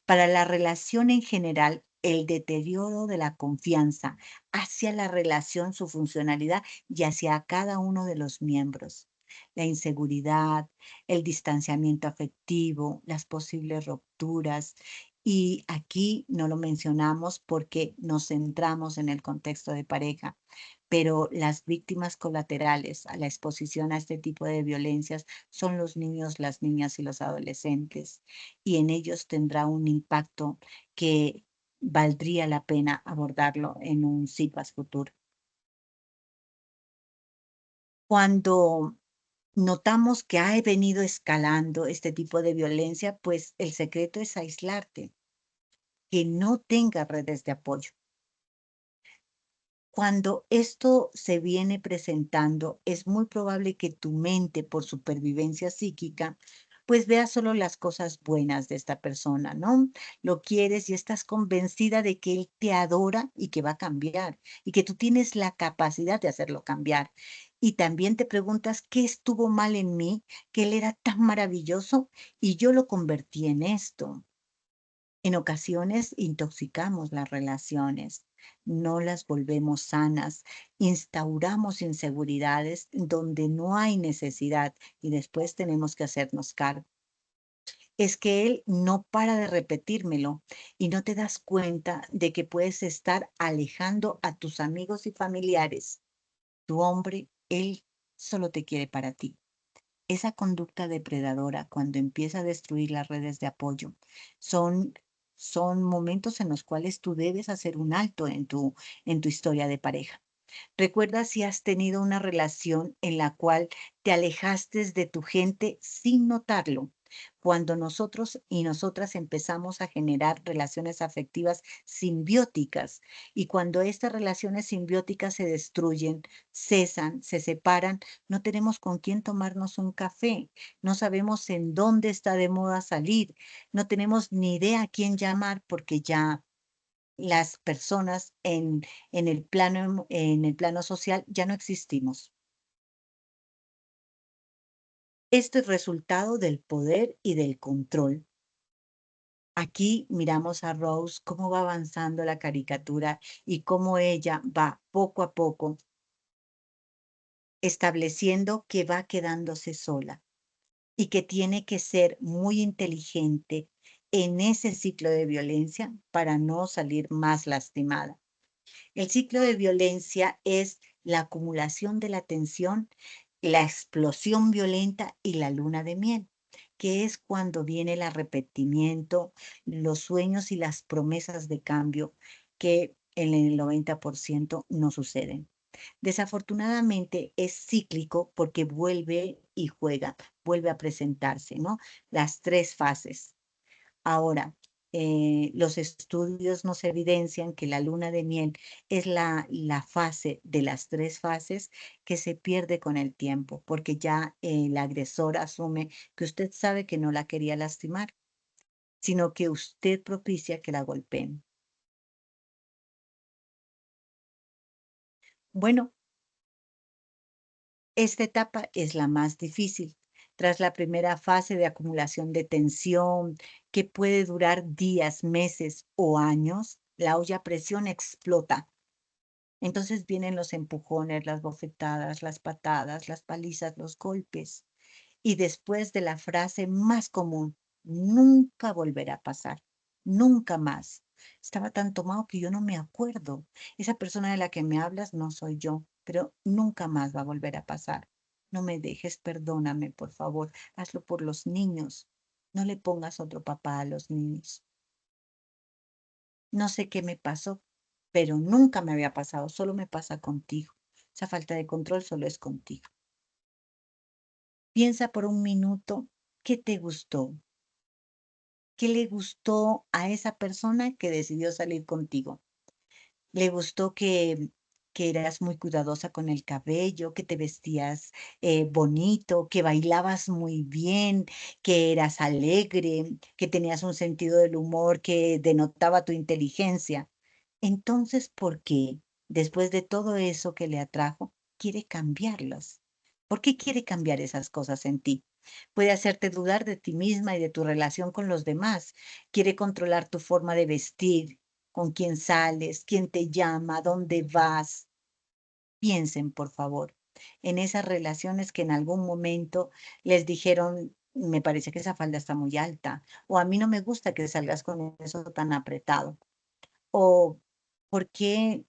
Para la relación en general, el deterioro de la confianza hacia la relación, su funcionalidad y hacia cada uno de los miembros. La inseguridad, el distanciamiento afectivo, las posibles rupturas. Y aquí no lo mencionamos porque nos centramos en el contexto de pareja, pero las víctimas colaterales a la exposición a este tipo de violencias son los niños, las niñas y los adolescentes, y en ellos tendrá un impacto que valdría la pena abordarlo en un CIPAS futuro. Cuando notamos que ha venido escalando este tipo de violencia, pues el secreto es aislarte, que no tenga redes de apoyo. Cuando esto se viene presentando, es muy probable que tu mente, por supervivencia psíquica, pues vea solo las cosas buenas de esta persona, ¿no? Lo quieres y estás convencida de que él te adora y que va a cambiar y que tú tienes la capacidad de hacerlo cambiar. Y también te preguntas qué estuvo mal en mí, que él era tan maravilloso y yo lo convertí en esto. En ocasiones intoxicamos las relaciones, no las volvemos sanas, instauramos inseguridades donde no hay necesidad y después tenemos que hacernos cargo. Es que él no para de repetírmelo y no te das cuenta de que puedes estar alejando a tus amigos y familiares. Tu hombre, él solo te quiere para ti. Esa conducta depredadora, cuando empieza a destruir las redes de apoyo, son, son momentos en los cuales tú debes hacer un alto en tu historia de pareja. Recuerda si has tenido una relación en la cual te alejaste de tu gente sin notarlo. Cuando nosotros y nosotras empezamos a generar relaciones afectivas simbióticas y cuando estas relaciones simbióticas se destruyen, cesan, se separan, no tenemos con quién tomarnos un café, no sabemos en dónde está de moda salir, no tenemos ni idea a quién llamar porque ya las personas en el plano social ya no existimos. Esto es resultado del poder y del control. Aquí miramos a Rose cómo va avanzando la caricatura y cómo ella va poco a poco estableciendo que va quedándose sola y que tiene que ser muy inteligente en ese ciclo de violencia para no salir más lastimada. El ciclo de violencia es la acumulación de la tensión, la explosión violenta y la luna de miel, que es cuando viene el arrepentimiento, los sueños y las promesas de cambio que en el 90% no suceden. Desafortunadamente es cíclico porque vuelve y juega, vuelve a presentarse, ¿no? Las tres fases. Ahora, los estudios nos evidencian que la luna de miel es la fase de las tres fases que se pierde con el tiempo, porque ya el agresor asume que usted sabe que no la quería lastimar, sino que usted propicia que la golpeen. Bueno, esta etapa es la más difícil. Tras la primera fase de acumulación de tensión, que puede durar días, meses o años, la olla a presión explota. Entonces vienen los empujones, las bofetadas, las patadas, las palizas, los golpes. Y después de la frase más común, nunca volverá a pasar, nunca más. Estaba tan tomado que yo no me acuerdo. Esa persona de la que me hablas no soy yo, pero nunca más va a volver a pasar. No me dejes, perdóname, por favor. Hazlo por los niños. No le pongas otro papá a los niños. No sé qué me pasó, pero nunca me había pasado, solo me pasa contigo. Esa falta de control solo es contigo. Piensa por un minuto, ¿qué te gustó? ¿Qué le gustó a esa persona que decidió salir contigo? ¿Le gustó que eras muy cuidadosa con el cabello, que te vestías bonito, que bailabas muy bien, que eras alegre, que tenías un sentido del humor que denotaba tu inteligencia? Entonces, ¿por qué, después de todo eso que le atrajo, quiere cambiarlas? ¿Por qué quiere cambiar esas cosas en ti? Puede hacerte dudar de ti misma y de tu relación con los demás. Quiere controlar tu forma de vestir, con quién sales, quién te llama, dónde vas. Piensen, por favor, en esas relaciones que en algún momento les dijeron, me parece que esa falda está muy alta, o a mí no me gusta que salgas con eso tan apretado. O, ¿por qué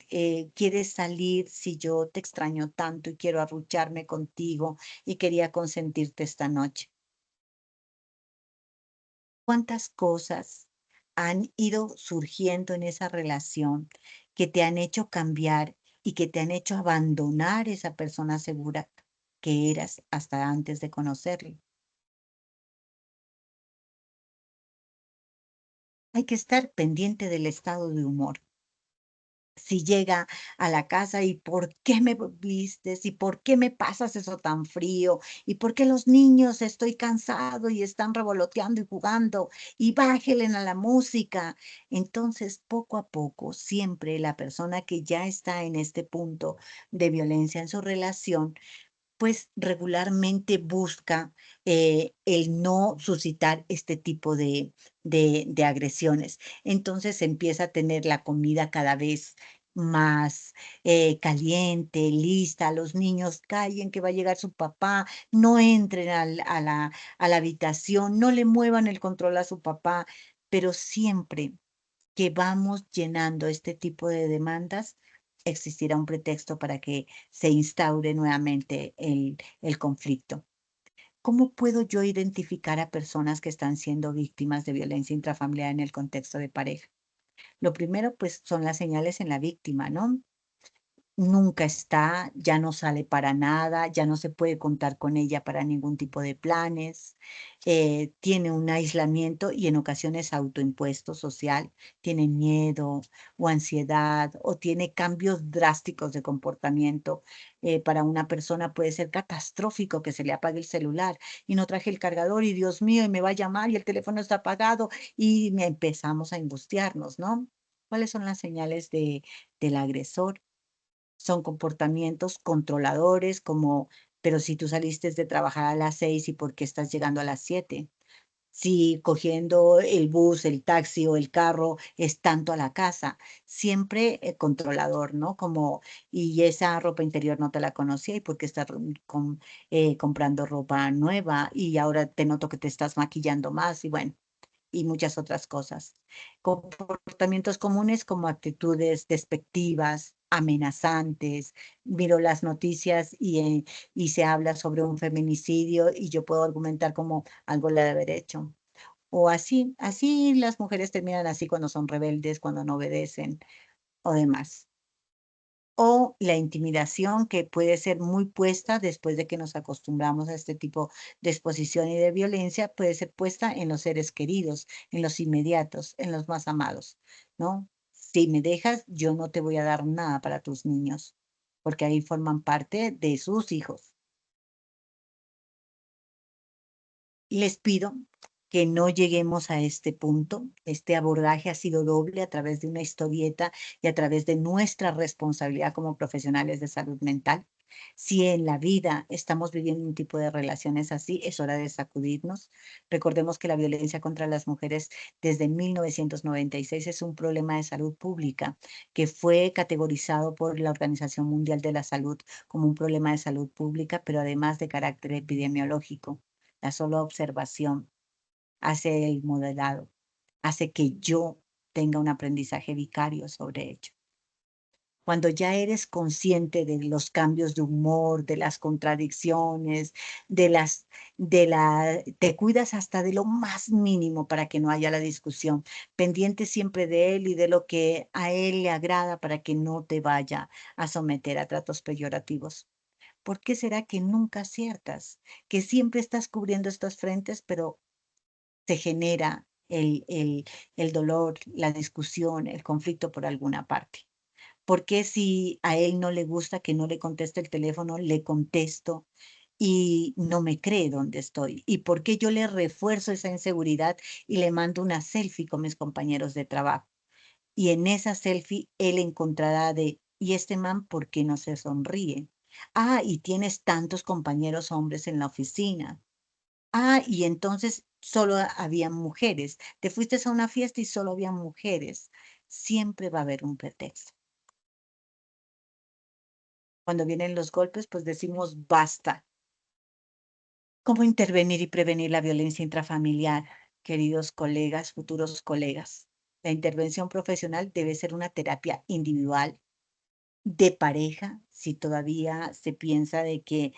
quieres salir si yo te extraño tanto y quiero arrucharme contigo y quería consentirte esta noche? ¿Cuántas cosas han ido surgiendo en esa relación que te han hecho cambiar y que te han hecho abandonar esa persona segura que eras hasta antes de conocerlo? Hay que estar pendiente del estado de humor. Si llega a la casa y ¿por qué me vistes? ¿Y por qué me pasas eso tan frío? ¿Y por qué los niños estoy cansado y están revoloteando y jugando? Y bájenle a la música. Entonces, poco a poco, siempre la persona que ya está en este punto de violencia en su relación pues regularmente busca el no suscitar este tipo de agresiones. Entonces empieza a tener la comida cada vez más caliente, lista, los niños callen que va a llegar su papá, no entren a la habitación, no le muevan el control a su papá, pero siempre que vamos llenando este tipo de demandas, existirá un pretexto para que se instaure nuevamente el conflicto. ¿Cómo puedo yo identificar a personas que están siendo víctimas de violencia intrafamiliar en el contexto de pareja? Lo primero, pues, son las señales en la víctima, ¿no? Nunca está, ya no sale para nada, ya no se puede contar con ella para ningún tipo de planes, tiene un aislamiento y en ocasiones autoimpuesto social, tiene miedo o ansiedad o tiene cambios drásticos de comportamiento. Para una persona puede ser catastrófico que se le apague el celular y no traje el cargador y Dios mío, y me va a llamar y el teléfono está apagado y empezamos a angustiarnos, ¿no? ¿Cuáles son las señales del agresor? Son comportamientos controladores, como, pero si tú saliste de trabajar a las 6, ¿y por qué estás llegando a las 7? Si cogiendo el bus, el taxi o el carro es tanto a la casa, siempre controlador, ¿no? Como, y esa ropa interior no te la conocía, ¿y por qué estás comprando ropa nueva? Y ahora te noto que te estás maquillando más, y bueno, y muchas otras cosas. Comportamientos comunes como actitudes despectivas, amenazantes. Miro las noticias y se habla sobre un feminicidio y yo puedo argumentar como algo le ha de haber hecho. O así las mujeres terminan así cuando son rebeldes, cuando no obedecen o demás. O la intimidación, que puede ser muy puesta después de que nos acostumbramos a este tipo de exposición y de violencia, puede ser puesta en los seres queridos, en los inmediatos, en los más amados, ¿no? Si me dejas, yo no te voy a dar nada para tus niños, porque ahí forman parte de sus hijos. Les pido que no lleguemos a este punto. Este abordaje ha sido doble a través de una historieta y a través de nuestra responsabilidad como profesionales de salud mental. Si en la vida estamos viviendo un tipo de relaciones así, es hora de sacudirnos. Recordemos que la violencia contra las mujeres desde 1996 es un problema de salud pública que fue categorizado por la Organización Mundial de la Salud como un problema de salud pública, pero además de carácter epidemiológico. La sola observación hace el modelado, hace que yo tenga un aprendizaje vicario sobre ello. Cuando ya eres consciente de los cambios de humor, de las contradicciones, te cuidas hasta de lo más mínimo para que no haya la discusión, pendiente siempre de él y de lo que a él le agrada para que no te vaya a someter a tratos peyorativos. ¿Por qué será que nunca aciertas? Que siempre estás cubriendo estos frentes, pero se genera el dolor, la discusión, el conflicto por alguna parte. ¿Por qué si a él no le gusta que no le conteste el teléfono, le contesto y no me cree dónde estoy? ¿Y por qué yo le refuerzo esa inseguridad y le mando una selfie con mis compañeros de trabajo? Y en esa selfie él encontrará de, ¿y este man por qué no se sonríe? Ah, y tienes tantos compañeros hombres en la oficina. Ah, y entonces solo había mujeres. Te fuiste a una fiesta y solo había mujeres. Siempre va a haber un pretexto. Cuando vienen los golpes, pues decimos basta. ¿Cómo intervenir y prevenir la violencia intrafamiliar, queridos colegas, futuros colegas? La intervención profesional debe ser una terapia individual de pareja, si todavía se piensa de que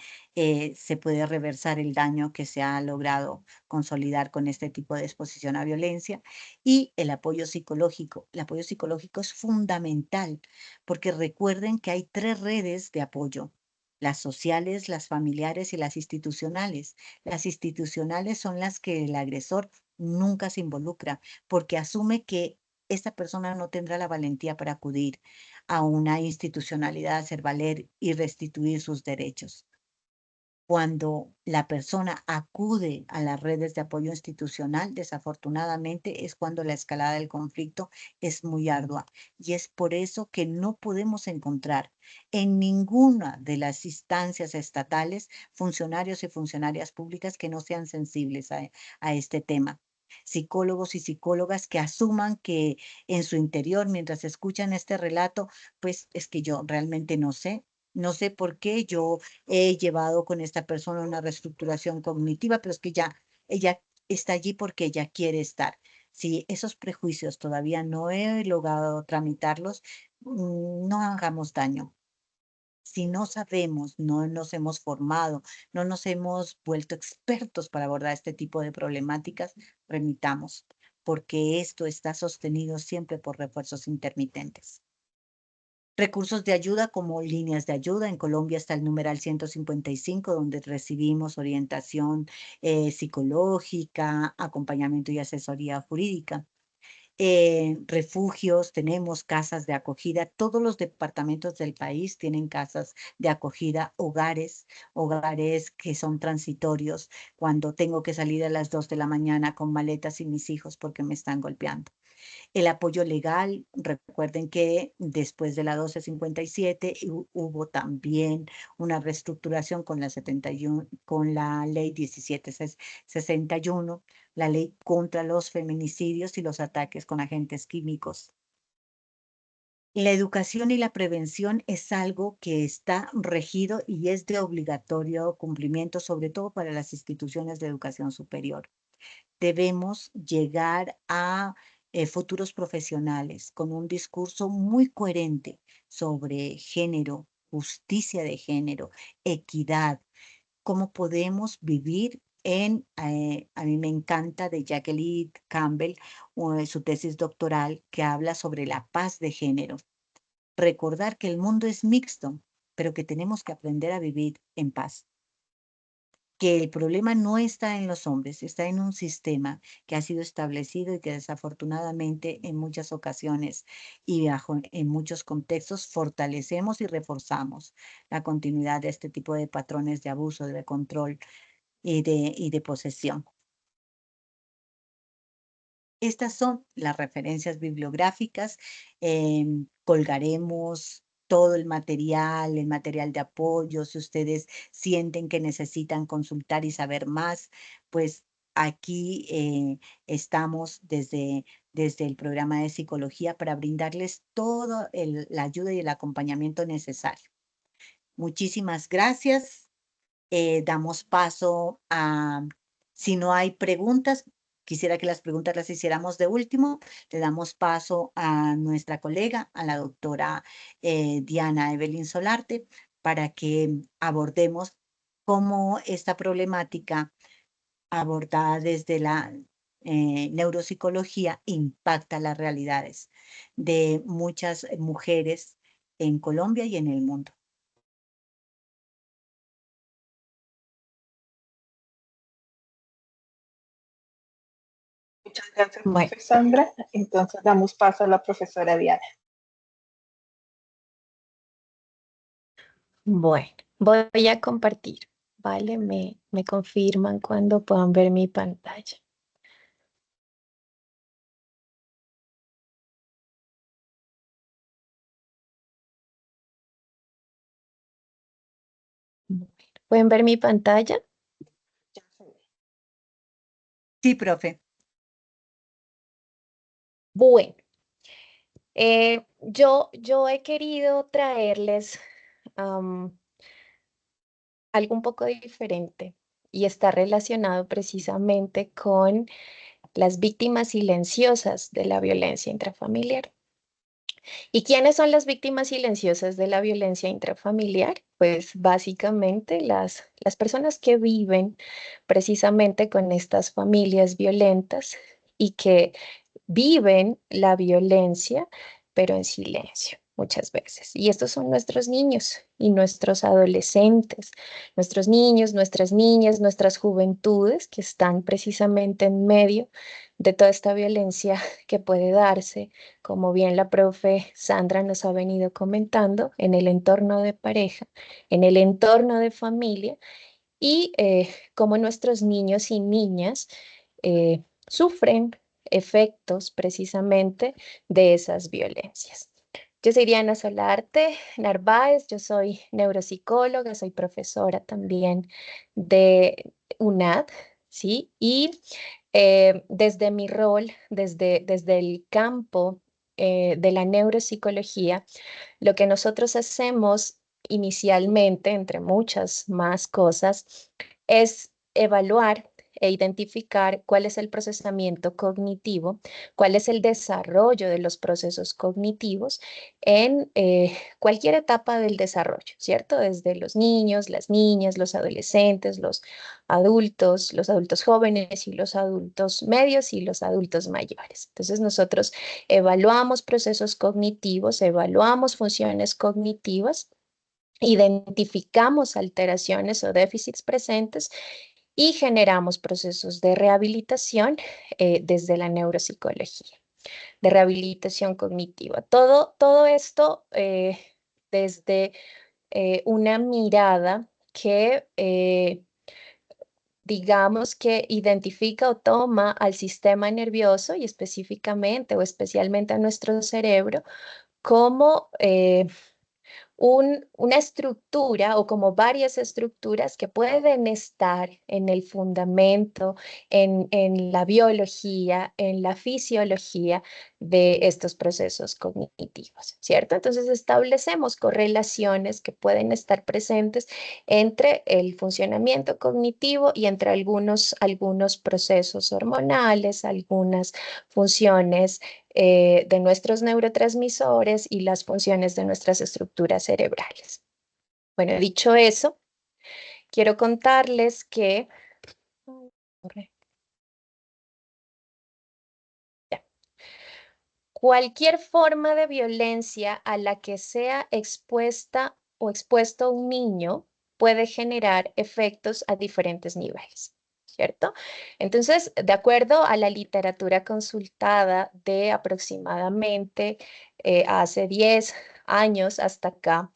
se puede reversar el daño que se ha logrado consolidar con este tipo de exposición a violencia, y el apoyo psicológico. El apoyo psicológico es fundamental porque recuerden que hay tres redes de apoyo: las sociales, las familiares y las institucionales. Las institucionales son las que el agresor nunca se involucra porque asume que esta persona no tendrá la valentía para acudir a una institucionalidad, hacer valer y restituir sus derechos. Cuando la persona acude a las redes de apoyo institucional, desafortunadamente es cuando la escalada del conflicto es muy ardua. Y es por eso que no podemos encontrar en ninguna de las instancias estatales funcionarios y funcionarias públicas que no sean sensibles a este tema. Psicólogos y psicólogas que asuman que en su interior, mientras escuchan este relato, pues es que yo realmente no sé por qué yo he llevado con esta persona una reestructuración cognitiva, pero es que ya ella está allí porque ella quiere estar. Si esos prejuicios todavía no he logrado tramitarlos, no hagamos daño. Si no sabemos, no nos hemos formado, no nos hemos vuelto expertos para abordar este tipo de problemáticas, remitamos, porque esto está sostenido siempre por refuerzos intermitentes. Recursos de ayuda como líneas de ayuda. En Colombia está el numeral 155, donde recibimos orientación psicológica, acompañamiento y asesoría jurídica. Refugios, tenemos casas de acogida. Todos los departamentos del país tienen casas de acogida, hogares que son transitorios cuando tengo que salir a las 2 de la mañana con maletas y mis hijos porque me están golpeando. El apoyo legal, recuerden que después de la 1257 hubo también una reestructuración con la 71, con la ley 1761, la ley contra los feminicidios y los ataques con agentes químicos. La educación y la prevención es algo que está regido y es de obligatorio cumplimiento, sobre todo para las instituciones de educación superior. Debemos llegar a futuros profesionales con un discurso muy coherente sobre género, justicia de género, equidad, cómo podemos vivir a mí me encanta de Jacqueline Campbell, su tesis doctoral que habla sobre la paz de género. Recordar que el mundo es mixto, pero que tenemos que aprender a vivir en paz, que el problema no está en los hombres, está en un sistema que ha sido establecido y que desafortunadamente en muchas ocasiones y en muchos contextos fortalecemos y reforzamos la continuidad de este tipo de patrones de abuso, de control y de posesión. Estas son las referencias bibliográficas. Colgaremos todo el material de apoyo. Si ustedes sienten que necesitan consultar y saber más, pues aquí estamos desde el programa de psicología para brindarles toda la ayuda y el acompañamiento necesario. Muchísimas gracias. Damos paso a, si no hay preguntas, quisiera que las preguntas las hiciéramos de último. Le damos paso a nuestra colega, a la doctora Diana Evelyn Solarte, para que abordemos cómo esta problemática abordada desde la neuropsicología impacta las realidades de muchas mujeres en Colombia y en el mundo. Muchas gracias, Bueno, profe Sandra. Entonces damos paso a la profesora Diana. bueno, voy a compartir, ¿vale? Me confirman cuando puedan ver mi pantalla. Bueno, ¿pueden ver mi pantalla? Sí, profe. Bueno, yo he querido traerles algo un poco diferente y está relacionado precisamente con las víctimas silenciosas de la violencia intrafamiliar. ¿Y quiénes son las víctimas silenciosas de la violencia intrafamiliar? Pues básicamente las personas que viven precisamente con estas familias violentas y que viven la violencia, pero en silencio muchas veces. Y estos son nuestros niños y nuestros adolescentes, nuestros niños, nuestras niñas, nuestras juventudes que están precisamente en medio de toda esta violencia que puede darse, como bien la profe Sandra nos ha venido comentando, en el entorno de pareja, en el entorno de familia y cómo nuestros niños y niñas sufren efectos precisamente de esas violencias. Yo soy Diana Solarte Narváez, yo soy neuropsicóloga, soy profesora también de UNAD, ¿sí? Y desde mi rol, desde el campo de la neuropsicología, lo que nosotros hacemos inicialmente, entre muchas más cosas, es evaluar e identificar cuál es el procesamiento cognitivo, cuál es el desarrollo de los procesos cognitivos en cualquier etapa del desarrollo, ¿cierto? Desde los niños, las niñas, los adolescentes, los adultos jóvenes y los adultos medios y los adultos mayores. Entonces nosotros evaluamos procesos cognitivos, evaluamos funciones cognitivas, identificamos alteraciones o déficits presentes y generamos procesos de rehabilitación desde la neuropsicología, de rehabilitación cognitiva. Todo esto desde una mirada que digamos que identifica o toma al sistema nervioso y específicamente o especialmente a nuestro cerebro como una estructura o como varias estructuras que pueden estar en el fundamento, en la biología, en la fisiología de estos procesos cognitivos, ¿cierto? Entonces establecemos correlaciones que pueden estar presentes entre el funcionamiento cognitivo y entre algunos procesos hormonales, algunas funciones de nuestros neurotransmisores y las funciones de nuestras estructuras cerebrales. Bueno, dicho eso, quiero contarles que cualquier forma de violencia a la que sea expuesta o expuesto un niño puede generar efectos a diferentes niveles, ¿cierto? Entonces, de acuerdo a la literatura consultada de aproximadamente hace 10 años hasta acá,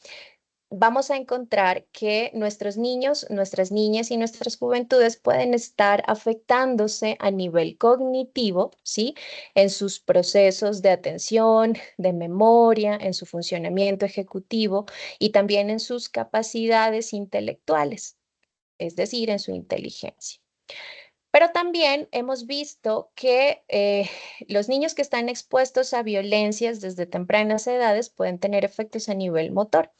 vamos a encontrar que nuestros niños, nuestras niñas y nuestras juventudes pueden estar afectándose a nivel cognitivo, ¿sí? En sus procesos de atención, de memoria, en su funcionamiento ejecutivo y también en sus capacidades intelectuales, es decir, en su inteligencia. Pero también hemos visto que los niños que están expuestos a violencias desde tempranas edades pueden tener efectos a nivel motor,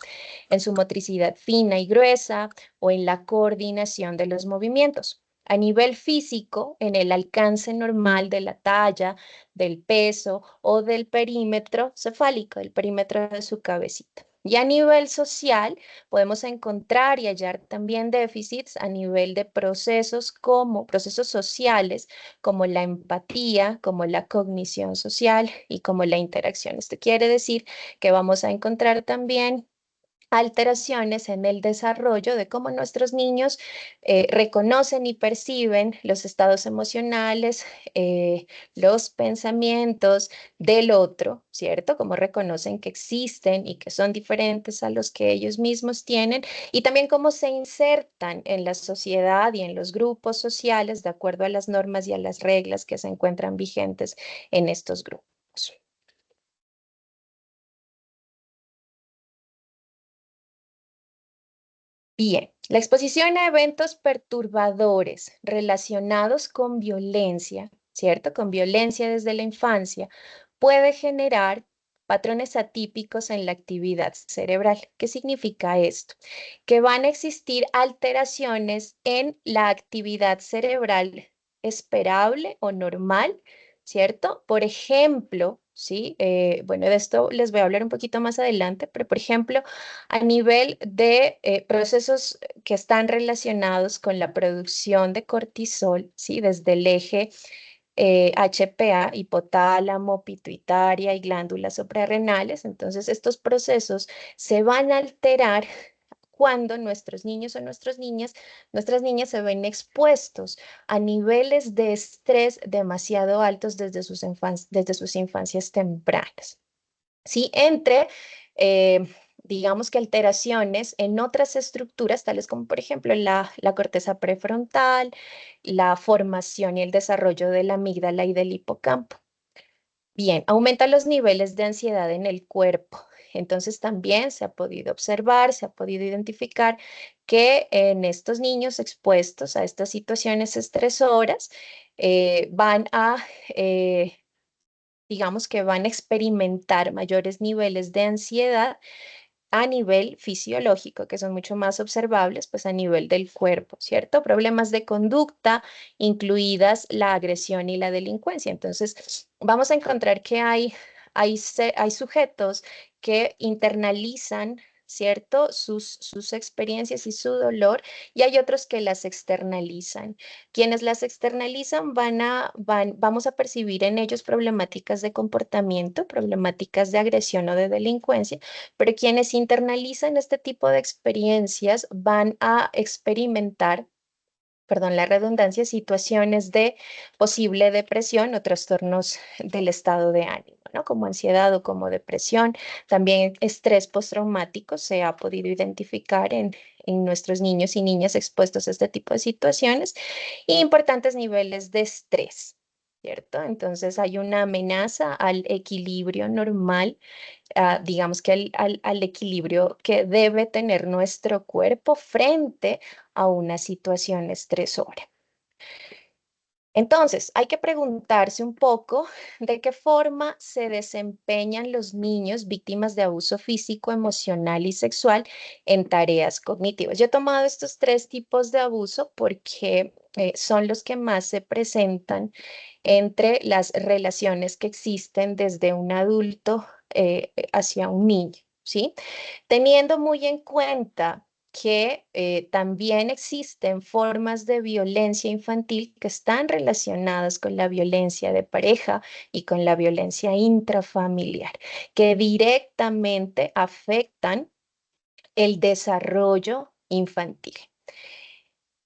en su motricidad fina y gruesa o en la coordinación de los movimientos. A nivel físico, en el alcance normal de la talla, del peso o del perímetro cefálico, del perímetro de su cabecita. Y a nivel social, podemos encontrar y hallar también déficits a nivel de procesos como procesos sociales, como la empatía, como la cognición social y como la interacción. Esto quiere decir que vamos a encontrar también alteraciones en el desarrollo de cómo nuestros niños reconocen y perciben los estados emocionales, los pensamientos del otro, ¿cierto? Cómo reconocen que existen y que son diferentes a los que ellos mismos tienen y también cómo se insertan en la sociedad y en los grupos sociales de acuerdo a las normas y a las reglas que se encuentran vigentes en estos grupos. Bien, la exposición a eventos perturbadores relacionados con violencia, ¿cierto? Con violencia desde la infancia, puede generar patrones atípicos en la actividad cerebral. ¿Qué significa esto? Que van a existir alteraciones en la actividad cerebral esperable o normal, ¿cierto? Por ejemplo, ¿sí? Bueno, de esto les voy a hablar un poquito más adelante, pero por ejemplo, a nivel de procesos que están relacionados con la producción de cortisol, ¿sí? Desde el eje HPA, hipotálamo, pituitaria y glándulas suprarrenales. Entonces, estos procesos se van a alterar cuando nuestros niños o nuestras niñas se ven expuestos a niveles de estrés demasiado altos desde sus infancias tempranas. ¿Sí? Entre digamos que alteraciones en otras estructuras, tales como por ejemplo la corteza prefrontal, la formación y el desarrollo de la amígdala y del hipocampo. Bien, aumenta los niveles de ansiedad en el cuerpo. Entonces también se ha podido observar, se ha podido identificar que en estos niños expuestos a estas situaciones estresoras van a, digamos que van a experimentar mayores niveles de ansiedad a nivel fisiológico, que son mucho más observables, pues a nivel del cuerpo, ¿cierto? Problemas de conducta, incluidas la agresión y la delincuencia. Entonces, vamos a encontrar que hay sujetos que internalizan, ¿cierto? Sus experiencias y su dolor, y hay otros que las externalizan. Quienes las externalizan vamos a percibir en ellos problemáticas de comportamiento, problemáticas de agresión o de delincuencia, pero quienes internalizan este tipo de experiencias van a experimentar, perdón la redundancia, situaciones de posible depresión o trastornos del estado de ánimo, ¿no? Como ansiedad o como depresión. También estrés postraumático se ha podido identificar en nuestros niños y niñas expuestos a este tipo de situaciones y importantes niveles de estrés, ¿cierto? Entonces hay una amenaza al equilibrio normal, digamos que al equilibrio que debe tener nuestro cuerpo frente a una situación estresora. Entonces, hay que preguntarse un poco de qué forma se desempeñan los niños víctimas de abuso físico, emocional y sexual en tareas cognitivas. Yo he tomado estos tres tipos de abuso porque son los que más se presentan entre las relaciones que existen desde un adulto hacia un niño, ¿sí? Teniendo muy en cuenta que también existen formas de violencia infantil que están relacionadas con la violencia de pareja y con la violencia intrafamiliar, que directamente afectan el desarrollo infantil.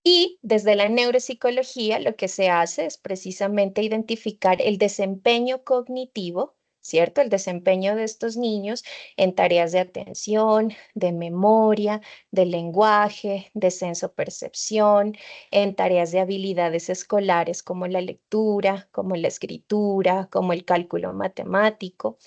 Y desde la neuropsicología lo que se hace es precisamente identificar el desempeño cognitivo, ¿cierto? El desempeño de estos niños en tareas de atención, de memoria, de lenguaje, de sensopercepción, en tareas de habilidades escolares como la lectura, como la escritura, como el cálculo matemático,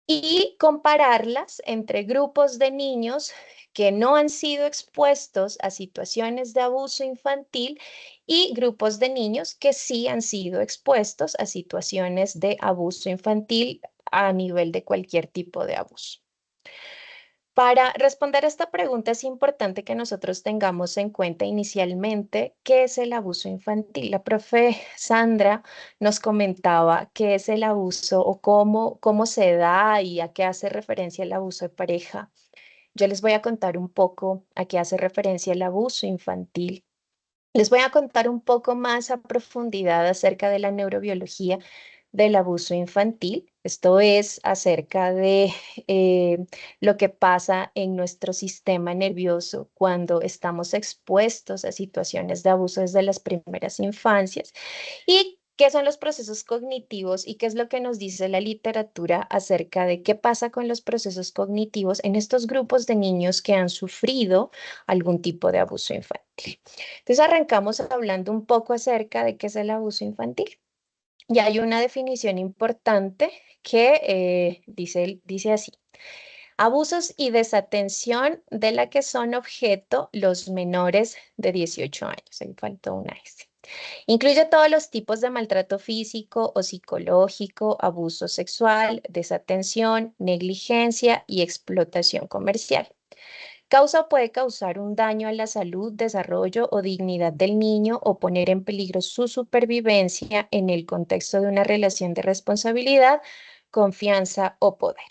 y compararlas entre grupos de niños que no han sido expuestos a situaciones de abuso infantil y grupos de niños que sí han sido expuestos a situaciones de abuso infantil a nivel de cualquier tipo de abuso. Para responder a esta pregunta es importante que nosotros tengamos en cuenta inicialmente qué es el abuso infantil. La profe Sandra nos comentaba qué es el abuso o cómo se da y a qué hace referencia el abuso de pareja. Yo les voy a contar un poco a qué hace referencia el abuso infantil. Les voy a contar un poco más a profundidad acerca de la neurobiología del abuso infantil. Esto es acerca de lo que pasa en nuestro sistema nervioso cuando estamos expuestos a situaciones de abuso desde las primeras infancias y qué son los procesos cognitivos y qué es lo que nos dice la literatura acerca de qué pasa con los procesos cognitivos en estos grupos de niños que han sufrido algún tipo de abuso infantil. Entonces arrancamos hablando un poco acerca de qué es el abuso infantil. Y hay una definición importante que dice así: abusos y desatención de la que son objeto los menores de 18 años. Me faltó una S. Incluye todos los tipos de maltrato físico o psicológico, abuso sexual, desatención, negligencia y explotación comercial. Causa o puede causar un daño a la salud, desarrollo o dignidad del niño o poner en peligro su supervivencia en el contexto de una relación de responsabilidad, confianza o poder.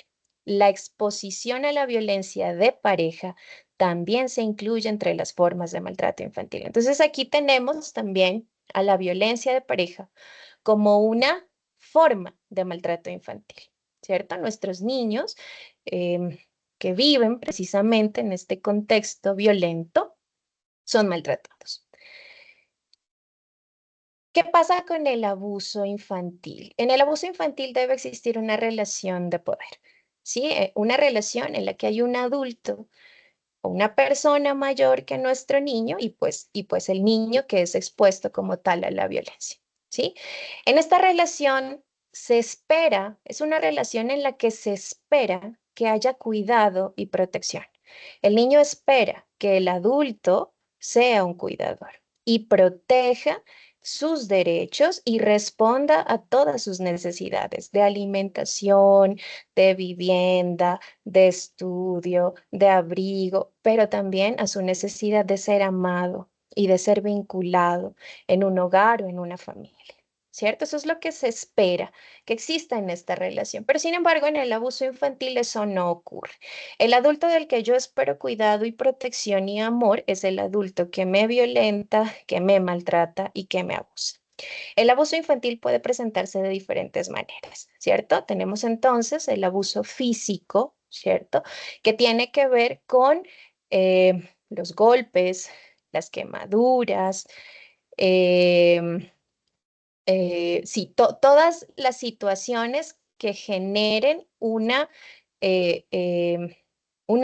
La exposición a la violencia de pareja también se incluye entre las formas de maltrato infantil. Entonces aquí tenemos también a la violencia de pareja como una forma de maltrato infantil, ¿cierto? Nuestros niños que viven precisamente en este contexto violento son maltratados. ¿Qué pasa con el abuso infantil? En el abuso infantil debe existir una relación de poder. ¿sí? Una relación en la que hay un adulto o una persona mayor que nuestro niño y pues el niño que es expuesto como tal a la violencia, ¿sí? En esta relación se espera, es una relación en la que se espera que haya cuidado y protección. El niño espera que el adulto sea un cuidador y proteja sus derechos y responda a todas sus necesidades de alimentación, de vivienda, de estudio, de abrigo, pero también a su necesidad de ser amado y de ser vinculado en un hogar o en una familia. ¿Cierto? Eso es lo que se espera que exista en esta relación. Pero sin embargo, en el abuso infantil eso no ocurre. El adulto del que yo espero cuidado y protección y amor es el adulto que me violenta, que me maltrata y que me abusa. El abuso infantil puede presentarse de diferentes maneras, ¿cierto? Tenemos entonces el abuso físico, ¿cierto? Que tiene que ver con los golpes, las quemaduras, em, sí, todas las situaciones que generen una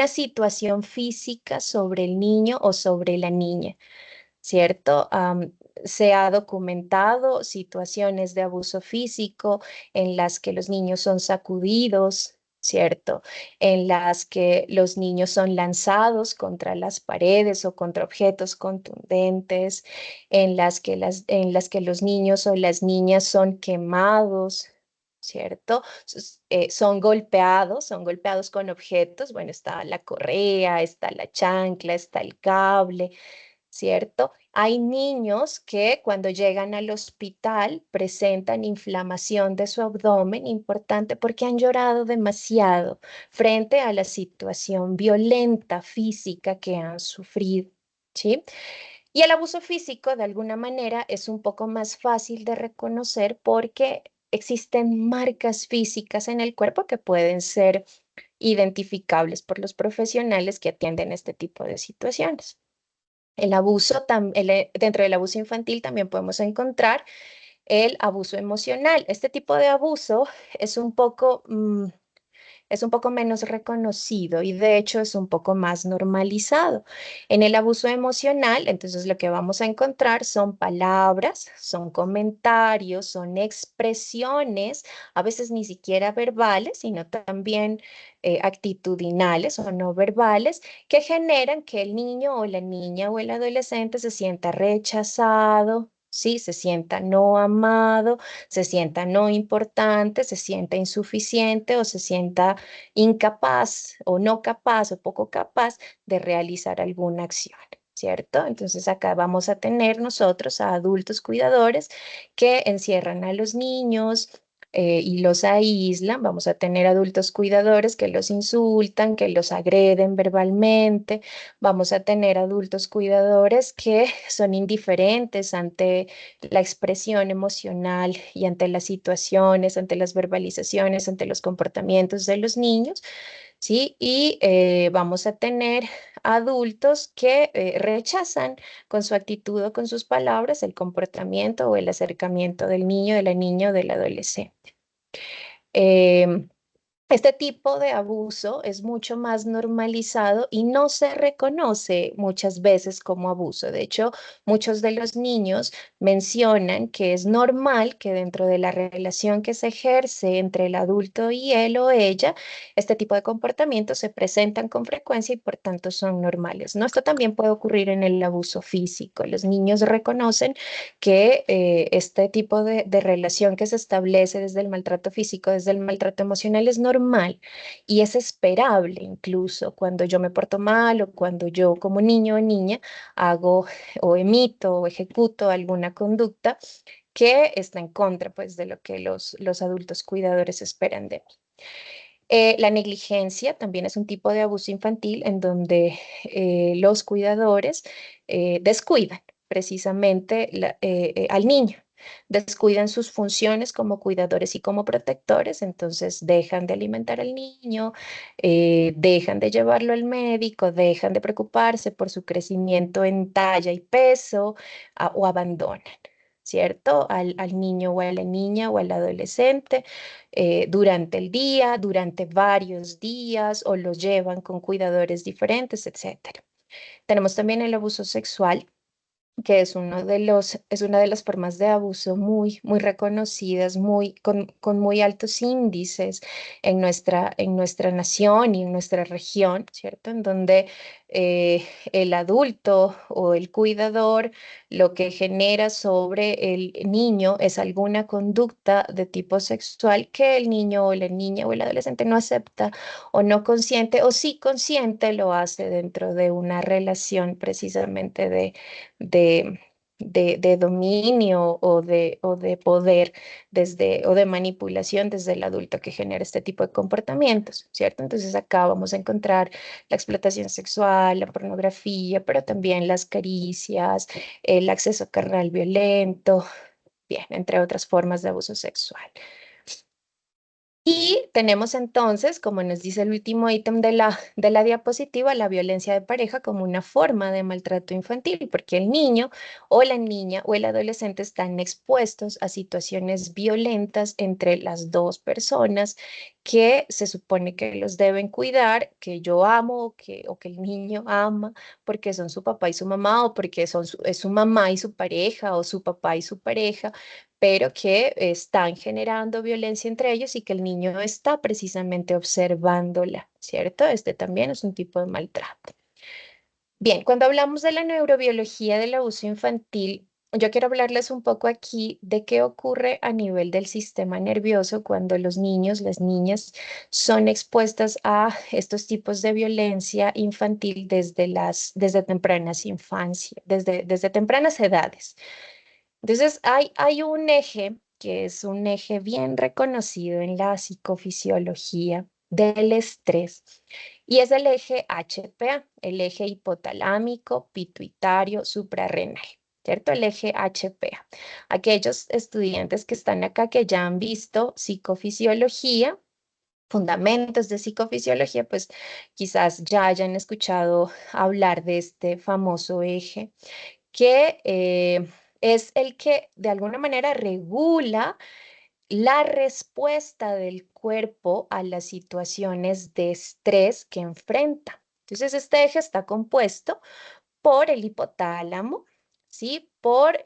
situación física sobre el niño o sobre la niña. ¿Cierto? Se ha documentado situaciones de abuso físico en las que los niños son sacudidos, ¿cierto? En las que los niños son lanzados contra las paredes o contra objetos contundentes, en las que los niños o las niñas son quemados. ¿Cierto? Son golpeados con objetos. Bueno, está la correa, está la chancla, está el cable, ¿cierto? Hay niños que cuando llegan al hospital presentan inflamación de su abdomen importante porque han llorado demasiado frente a la situación violenta física que han sufrido, ¿sí? Y el abuso físico, de alguna manera, es un poco más fácil de reconocer porque existen marcas físicas en el cuerpo que pueden ser identificables por los profesionales que atienden este tipo de situaciones. Dentro del abuso infantil también podemos encontrar el abuso emocional. Este tipo de abuso es un poco, es un poco menos reconocido y de hecho es un poco más normalizado. En el abuso emocional, entonces lo que vamos a encontrar son palabras, son comentarios, son expresiones, a veces ni siquiera verbales, sino también actitudinales o no verbales, que generan que el niño o la niña o el adolescente se sienta rechazado. Sí, se sienta no amado, se sienta no importante, se sienta insuficiente o se sienta incapaz o no capaz o poco capaz de realizar alguna acción, ¿cierto? Entonces acá vamos a tener nosotros a adultos cuidadores que encierran a los niños. Y los aíslan, vamos a tener adultos cuidadores que los insultan, que los agreden verbalmente, vamos a tener adultos cuidadores que son indiferentes ante la expresión emocional y ante las situaciones, ante las verbalizaciones, ante los comportamientos de los niños, ¿sí? Y vamos a tener adultos que rechazan con su actitud o con sus palabras el comportamiento o el acercamiento del niño, de la niña o del adolescente. Em, este tipo de abuso es mucho más normalizado y no se reconoce muchas veces como abuso. De hecho, muchos de los niños mencionan que es normal que dentro de la relación que se ejerce entre el adulto y él o ella, este tipo de comportamientos se presentan con frecuencia y por tanto son normales, ¿no? Esto también puede ocurrir en el abuso físico. Los niños reconocen que este tipo de relación que se establece desde el maltrato físico, desde el maltrato emocional, es normal y es esperable incluso cuando yo me porto mal o cuando yo como niño o niña hago o emito o ejecuto alguna conducta que está en contra pues, de lo que los adultos cuidadores esperan de mí. La negligencia también es un tipo de abuso infantil en donde los cuidadores descuidan precisamente al niño, descuidan sus funciones como cuidadores y como protectores, entonces dejan de alimentar al niño, dejan de llevarlo al médico, dejan de preocuparse por su crecimiento en talla y peso, o abandonan. ¿cierto? Al niño o a la niña o al adolescente durante el día, durante varios días, o lo llevan con cuidadores diferentes, etcétera. Tenemos también el abuso sexual, que es una de las formas de abuso muy reconocidas, con muy altos índices en nuestra nación y en nuestra región, ¿cierto? En donde el adulto o el cuidador lo que genera sobre el niño es alguna conducta de tipo sexual que el niño o la niña o el adolescente no acepta o no consiente, o sí consciente lo hace dentro de una relación precisamente de, de dominio o de poder o de manipulación desde el adulto que genera este tipo de comportamientos, ¿cierto? Entonces acá vamos a encontrar la explotación sexual, la pornografía, pero también las caricias, el acceso carnal violento, bien, entre otras formas de abuso sexual. Y tenemos entonces, como nos dice el último ítem de la diapositiva, la violencia de pareja como una forma de maltrato infantil, porque el niño o la niña o el adolescente están expuestos a situaciones violentas entre las dos personas que se supone que los deben cuidar, que yo amo o que el niño ama, porque son su papá y su mamá, o porque es su mamá y su pareja, o su papá y su pareja, pero que están generando violencia entre ellos y que el niño está precisamente observándola, ¿cierto? Este también es un tipo de maltrato. Bien, cuando hablamos de la neurobiología del abuso infantil, yo quiero hablarles un poco aquí de qué ocurre a nivel del sistema nervioso cuando los niños, las niñas son expuestas a estos tipos de violencia infantil desde tempranas infancias, desde tempranas edades. Entonces, hay un eje que es un eje bien reconocido en la psicofisiología del estrés y es el eje HPA, el eje hipotalámico, pituitario, suprarrenal, ¿cierto? El eje HPA. Aquellos estudiantes que están acá que ya han visto psicofisiología, fundamentos de psicofisiología, pues quizás ya hayan escuchado hablar de este famoso eje que es el que de alguna manera regula la respuesta del cuerpo a las situaciones de estrés que enfrenta. Entonces, este eje está compuesto por el hipotálamo, ¿sí? Por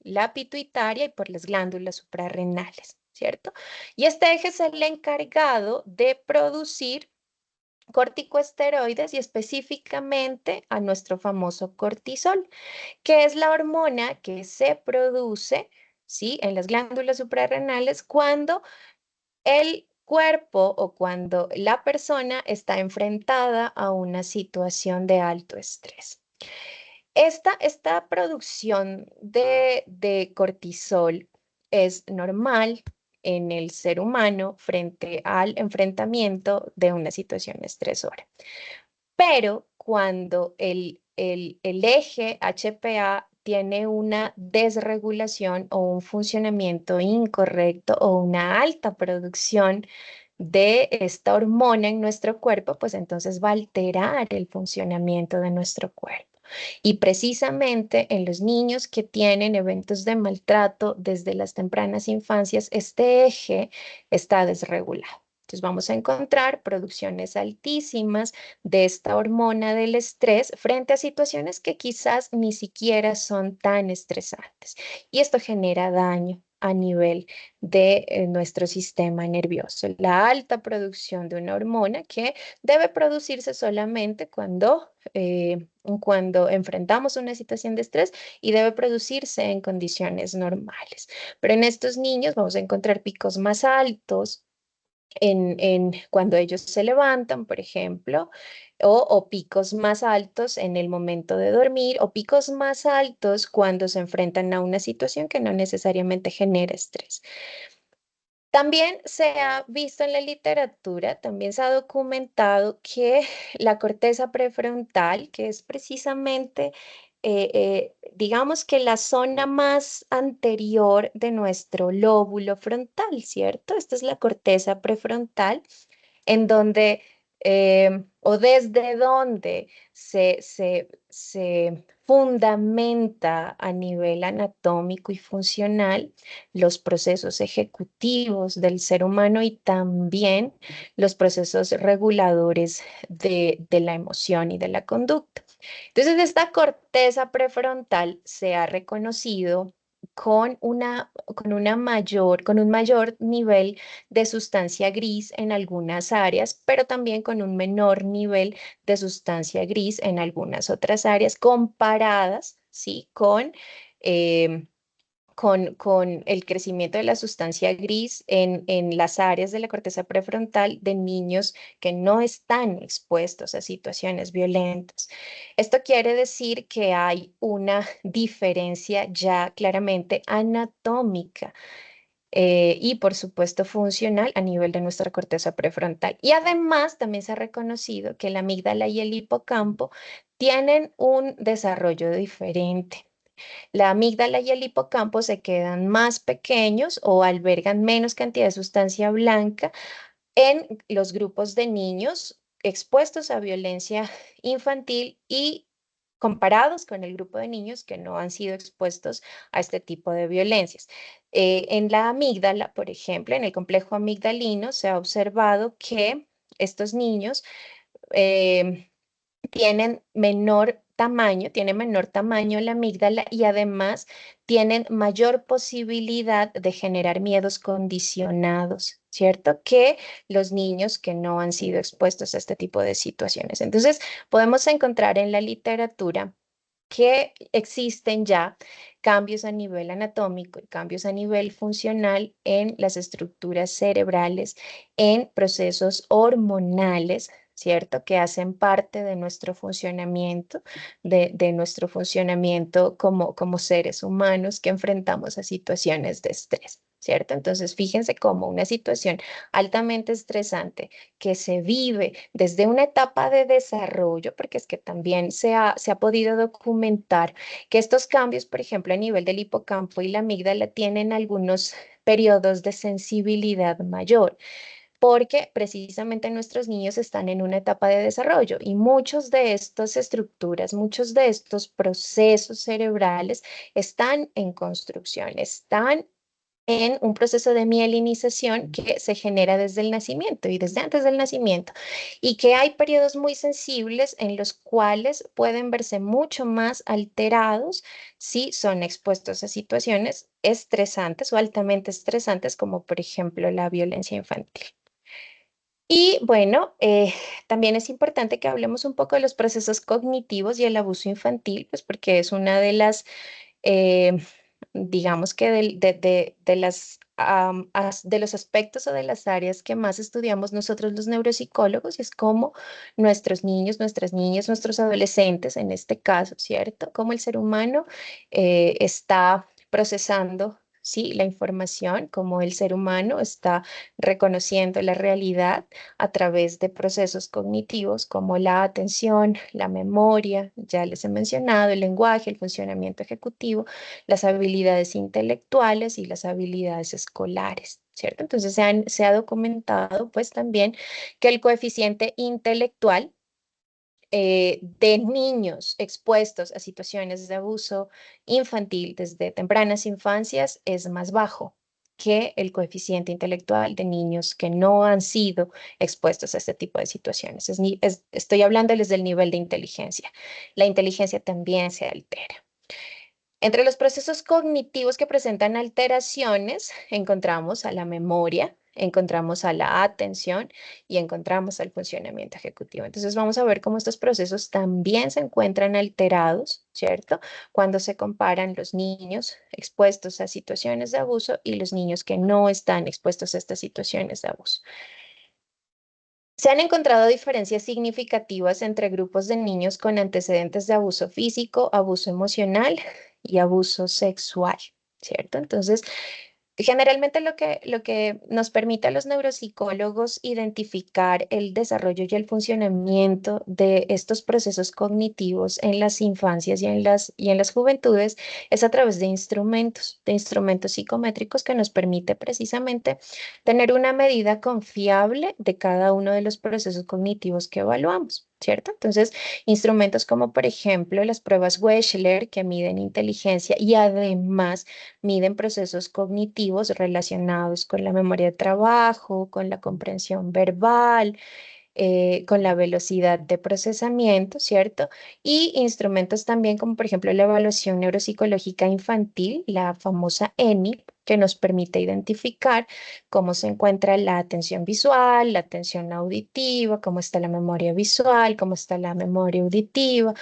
la pituitaria y por las glándulas suprarrenales, ¿cierto? Y este eje es el encargado de producir corticosteroides y específicamente a nuestro famoso cortisol, que es la hormona que se produce, ¿sí? En las glándulas suprarrenales cuando el cuerpo o cuando la persona está enfrentada a una situación de alto estrés. Esta producción de cortisol es normal en el ser humano frente al enfrentamiento de una situación estresora. Pero cuando el eje HPA tiene una desregulación o un funcionamiento incorrecto o una alta producción de esta hormona en nuestro cuerpo, pues entonces va a alterar el funcionamiento de nuestro cuerpo. Y precisamente en los niños que tienen eventos de maltrato desde las tempranas infancias, este eje está desregulado. Entonces vamos a encontrar producciones altísimas de esta hormona del estrés frente a situaciones que quizás ni siquiera son tan estresantes. Y esto genera daño a nivel de nuestro sistema nervioso. La alta producción de una hormona que debe producirse solamente cuando enfrentamos una situación de estrés y debe producirse en condiciones normales. Pero en estos niños vamos a encontrar picos más altos cuando ellos se levantan, por ejemplo, o picos más altos en el momento de dormir, o picos más altos cuando se enfrentan a una situación que no necesariamente genera estrés. También se ha visto en la literatura, también se ha documentado que la corteza prefrontal, que es precisamente, digamos que la zona más anterior de nuestro lóbulo frontal, ¿cierto? Esta es la corteza prefrontal, en donde o desde dónde se fundamenta a nivel anatómico y funcional los procesos ejecutivos del ser humano y también los procesos reguladores de la emoción y de la conducta. Entonces, esta corteza prefrontal se ha reconocido con un mayor nivel de sustancia gris en algunas áreas, pero también con un menor nivel de sustancia gris en algunas otras áreas comparadas, ¿sí? Con el crecimiento de la sustancia gris en las áreas de la corteza prefrontal de niños que no están expuestos a situaciones violentas. Esto quiere decir que hay una diferencia ya claramente anatómica y por supuesto funcional a nivel de nuestra corteza prefrontal. Y además también se ha reconocido que la amígdala y el hipocampo tienen un desarrollo diferente. La amígdala y el hipocampo se quedan más pequeños o albergan menos cantidad de sustancia blanca en los grupos de niños expuestos a violencia infantil y comparados con el grupo de niños que no han sido expuestos a este tipo de violencias. En la amígdala, por ejemplo, en el complejo amigdalino, se ha observado que estos niños eh, tiene menor tamaño la amígdala y además tienen mayor posibilidad de generar miedos condicionados, ¿cierto? Que los niños que no han sido expuestos a este tipo de situaciones. Entonces, podemos encontrar en la literatura que existen ya cambios a nivel anatómico y cambios a nivel funcional en las estructuras cerebrales, en procesos hormonales, ¿cierto? Que hacen parte de nuestro funcionamiento, de nuestro funcionamiento como seres humanos que enfrentamos a situaciones de estrés, ¿cierto? Entonces, fíjense cómo una situación altamente estresante que se vive desde una etapa de desarrollo, porque es que también se ha podido documentar que estos cambios, por ejemplo, a nivel del hipocampo y la amígdala, tienen algunos periodos de sensibilidad mayor porque precisamente nuestros niños están en una etapa de desarrollo y muchos de estas estructuras, muchos de estos procesos cerebrales están en construcción, están en un proceso de mielinización que se genera desde el nacimiento y desde antes del nacimiento, y que hay periodos muy sensibles en los cuales pueden verse mucho más alterados si son expuestos a situaciones estresantes o altamente estresantes, como por ejemplo la violencia infantil. Y bueno, también es importante que hablemos un poco de los procesos cognitivos y el abuso infantil, pues porque es una de las eh, digamos que de los aspectos o de las áreas que más estudiamos nosotros los neuropsicólogos, y es cómo nuestros niños, nuestras niñas, nuestros adolescentes, en este caso, ¿cierto? Cómo el ser humano está procesando, sí, la información, cómo el ser humano está reconociendo la realidad a través de procesos cognitivos como la atención, la memoria, ya les he mencionado, el lenguaje, el funcionamiento ejecutivo, las habilidades intelectuales y las habilidades escolares, ¿cierto? Entonces se ha documentado pues también que el coeficiente intelectual de niños expuestos a situaciones de abuso infantil desde tempranas infancias es más bajo que el coeficiente intelectual de niños que no han sido expuestos a este tipo de situaciones. Estoy hablándoles del nivel de inteligencia. La inteligencia también se altera. Entre los procesos cognitivos que presentan alteraciones, encontramos a la memoria, encontramos a la atención y encontramos al funcionamiento ejecutivo. Entonces vamos a ver cómo estos procesos también se encuentran alterados, ¿cierto? Cuando se comparan los niños expuestos a situaciones de abuso y los niños que no están expuestos a estas situaciones de abuso. Se han encontrado diferencias significativas entre grupos de niños con antecedentes de abuso físico, abuso emocional y abuso sexual, ¿cierto? Entonces, Generalmente lo que nos permite a los neuropsicólogos identificar el desarrollo y el funcionamiento de estos procesos cognitivos en las infancias y en las juventudes es a través de instrumentos psicométricos que nos permite precisamente tener una medida confiable de cada uno de los procesos cognitivos que evaluamos, ¿cierto? Entonces, instrumentos como por ejemplo las pruebas Wechsler que miden inteligencia y además miden procesos cognitivos relacionados con la memoria de trabajo, con la comprensión verbal, con la velocidad de procesamiento, ¿cierto? Y instrumentos también como por ejemplo la evaluación neuropsicológica infantil, la famosa ENI, que nos permite identificar cómo se encuentra la atención visual, la atención auditiva, cómo está la memoria visual, cómo está la memoria auditiva,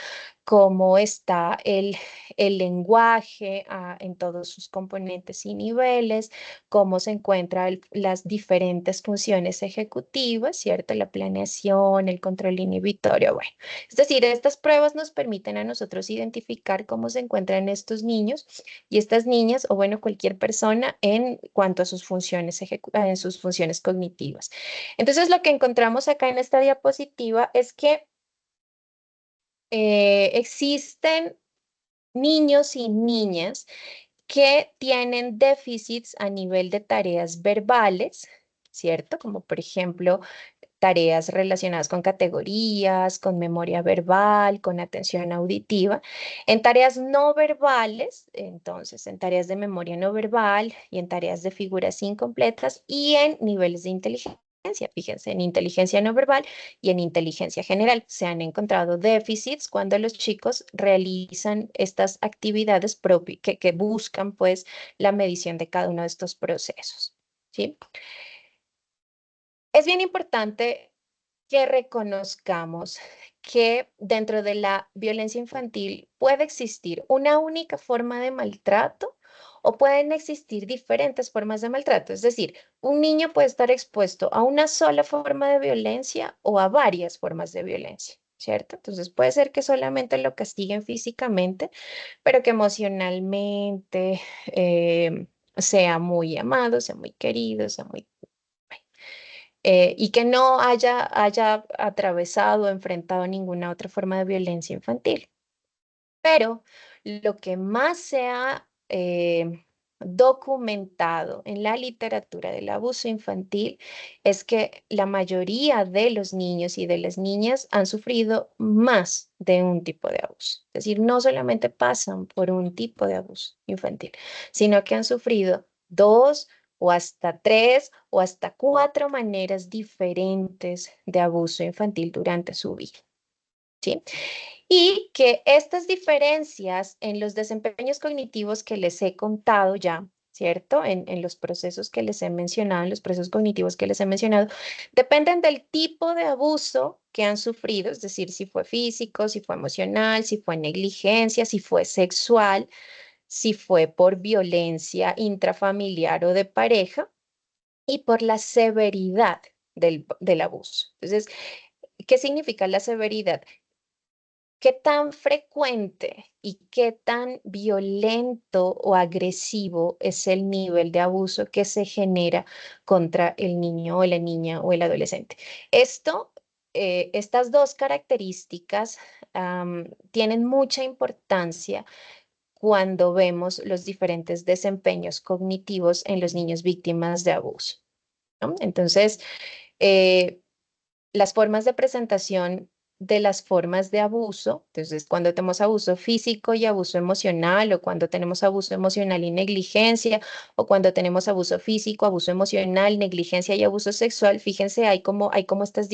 cómo está el lenguaje en todos sus componentes y niveles, cómo se encuentran las diferentes funciones ejecutivas, ¿cierto? La planeación, el control inhibitorio, bueno. Es decir, estas pruebas nos permiten a nosotros identificar cómo se encuentran estos niños y estas niñas, o bueno, cualquier persona en cuanto a sus funciones, en sus funciones cognitivas. Entonces, lo que encontramos acá en esta diapositiva es que existen niños y niñas que tienen déficits a nivel de tareas verbales, ¿cierto? Como por ejemplo tareas relacionadas con categorías, con memoria verbal, con atención auditiva. En tareas no verbales, entonces en tareas de memoria no verbal y en tareas de figuras incompletas y en niveles de inteligencia. Fíjense, en inteligencia no verbal y en inteligencia general se han encontrado déficits cuando los chicos realizan estas actividades propias que buscan pues la medición de cada uno de estos procesos, ¿sí? Es bien importante que reconozcamos que dentro de la violencia infantil puede existir una única forma de maltrato o pueden existir diferentes formas de maltrato. Es decir, un niño puede estar expuesto a una sola forma de violencia o a varias formas de violencia, ¿cierto? Entonces puede ser que solamente lo castiguen físicamente, pero que emocionalmente sea muy amado, sea muy querido, sea muy y que no haya atravesado o enfrentado ninguna otra forma de violencia infantil. Pero lo que más se ha documentado en la literatura del abuso infantil es que la mayoría de los niños y de las niñas han sufrido más de un tipo de abuso. Es decir, no solamente pasan por un tipo de abuso infantil, sino que han sufrido dos o hasta tres o hasta cuatro maneras diferentes de abuso infantil durante su vida. ¿Sí? Y que estas diferencias en los desempeños cognitivos que les he contado ya, ¿cierto? En los procesos que les he mencionado, en los procesos cognitivos que les he mencionado, dependen del tipo de abuso que han sufrido, es decir, si fue físico, si fue emocional, si fue negligencia, si fue sexual, si fue por violencia intrafamiliar o de pareja y por la severidad del abuso. Entonces, ¿qué significa la severidad? ¿Qué tan frecuente y qué tan violento o agresivo es el nivel de abuso que se genera contra el niño o la niña o el adolescente? Estas dos características tienen mucha importancia cuando vemos los diferentes desempeños cognitivos en los niños víctimas de abuso, ¿no? Entonces, eh, las formas de presentación de las formas de abuso, entonces cuando tenemos abuso físico y abuso emocional, o cuando tenemos abuso emocional y negligencia, o cuando tenemos abuso físico, abuso emocional, negligencia y abuso sexual, fíjense, hay como estas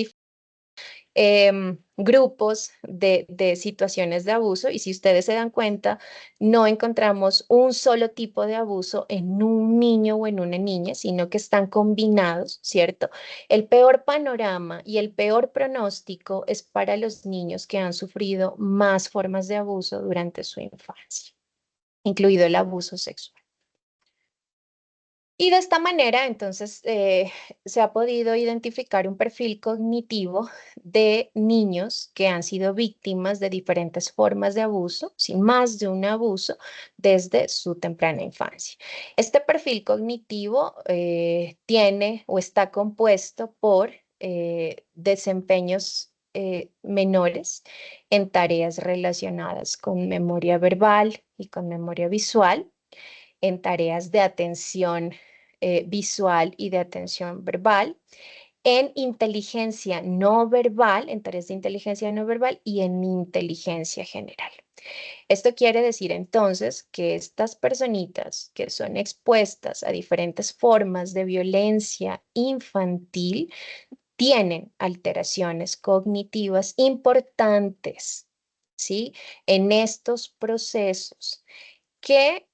grupos de situaciones de abuso y si ustedes se dan cuenta, no encontramos un solo tipo de abuso en un niño o en una niña, sino que están combinados, ¿cierto? El peor panorama y el peor pronóstico es para los niños que han sufrido más formas de abuso durante su infancia, incluido el abuso sexual. Y de esta manera, entonces, se ha podido identificar un perfil cognitivo de niños que han sido víctimas de diferentes formas de abuso, sin más de un abuso, desde su temprana infancia. Este perfil cognitivo tiene o está compuesto por desempeños menores en tareas relacionadas con memoria verbal y con memoria visual, en tareas de atención visual y de atención verbal, en inteligencia no verbal, en tareas de inteligencia no verbal y en inteligencia general. Esto quiere decir entonces que estas personitas que son expuestas a diferentes formas de violencia infantil tienen alteraciones cognitivas importantes, ¿sí? En estos procesos que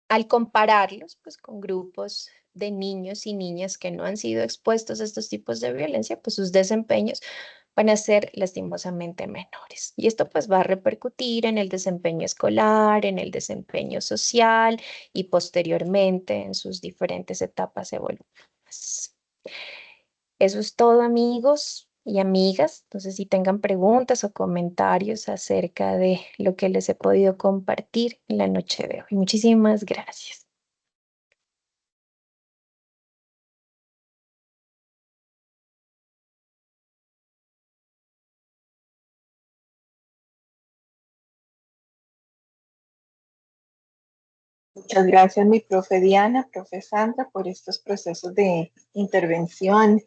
al compararlos pues, con grupos de niños y niñas que no han sido expuestos a estos tipos de violencia, pues sus desempeños van a ser lastimosamente menores. Y esto pues va a repercutir en el desempeño escolar, en el desempeño social y posteriormente en sus diferentes etapas evolutivas. Eso es todo, amigos y amigas. Entonces, si tengan preguntas o comentarios acerca de lo que les he podido compartir en la noche de hoy. Muchísimas gracias. Muchas gracias, mi profe Diana, profe Sandra, por estos procesos de intervención.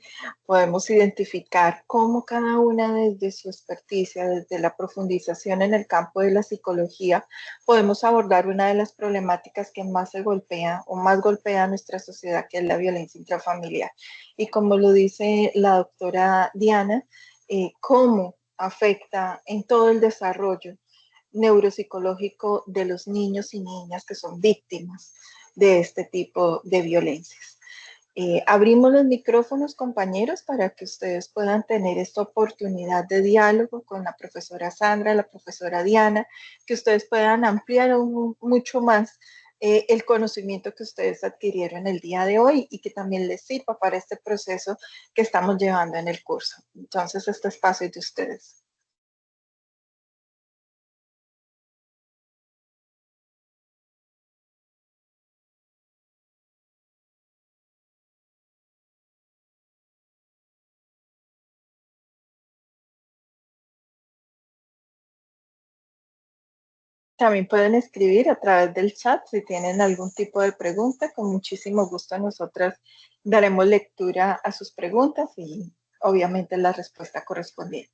Podemos identificar cómo cada una desde su experticia, desde la profundización en el campo de la psicología, podemos abordar una de las problemáticas que más se golpea o más golpea a nuestra sociedad, que es la violencia intrafamiliar. Y como lo dice la doctora Diana, cómo afecta en todo el desarrollo neuropsicológico de los niños y niñas que son víctimas de este tipo de violencias. Abrimos los micrófonos, compañeros, para que ustedes puedan tener esta oportunidad de diálogo con la profesora Sandra, la profesora Diana, que ustedes puedan ampliar mucho más el conocimiento que ustedes adquirieron el día de hoy y que también les sirva para este proceso que estamos llevando en el curso. Entonces, este espacio es de ustedes. También pueden escribir a través del chat si tienen algún tipo de pregunta. Con muchísimo gusto nosotras daremos lectura a sus preguntas y obviamente la respuesta correspondiente.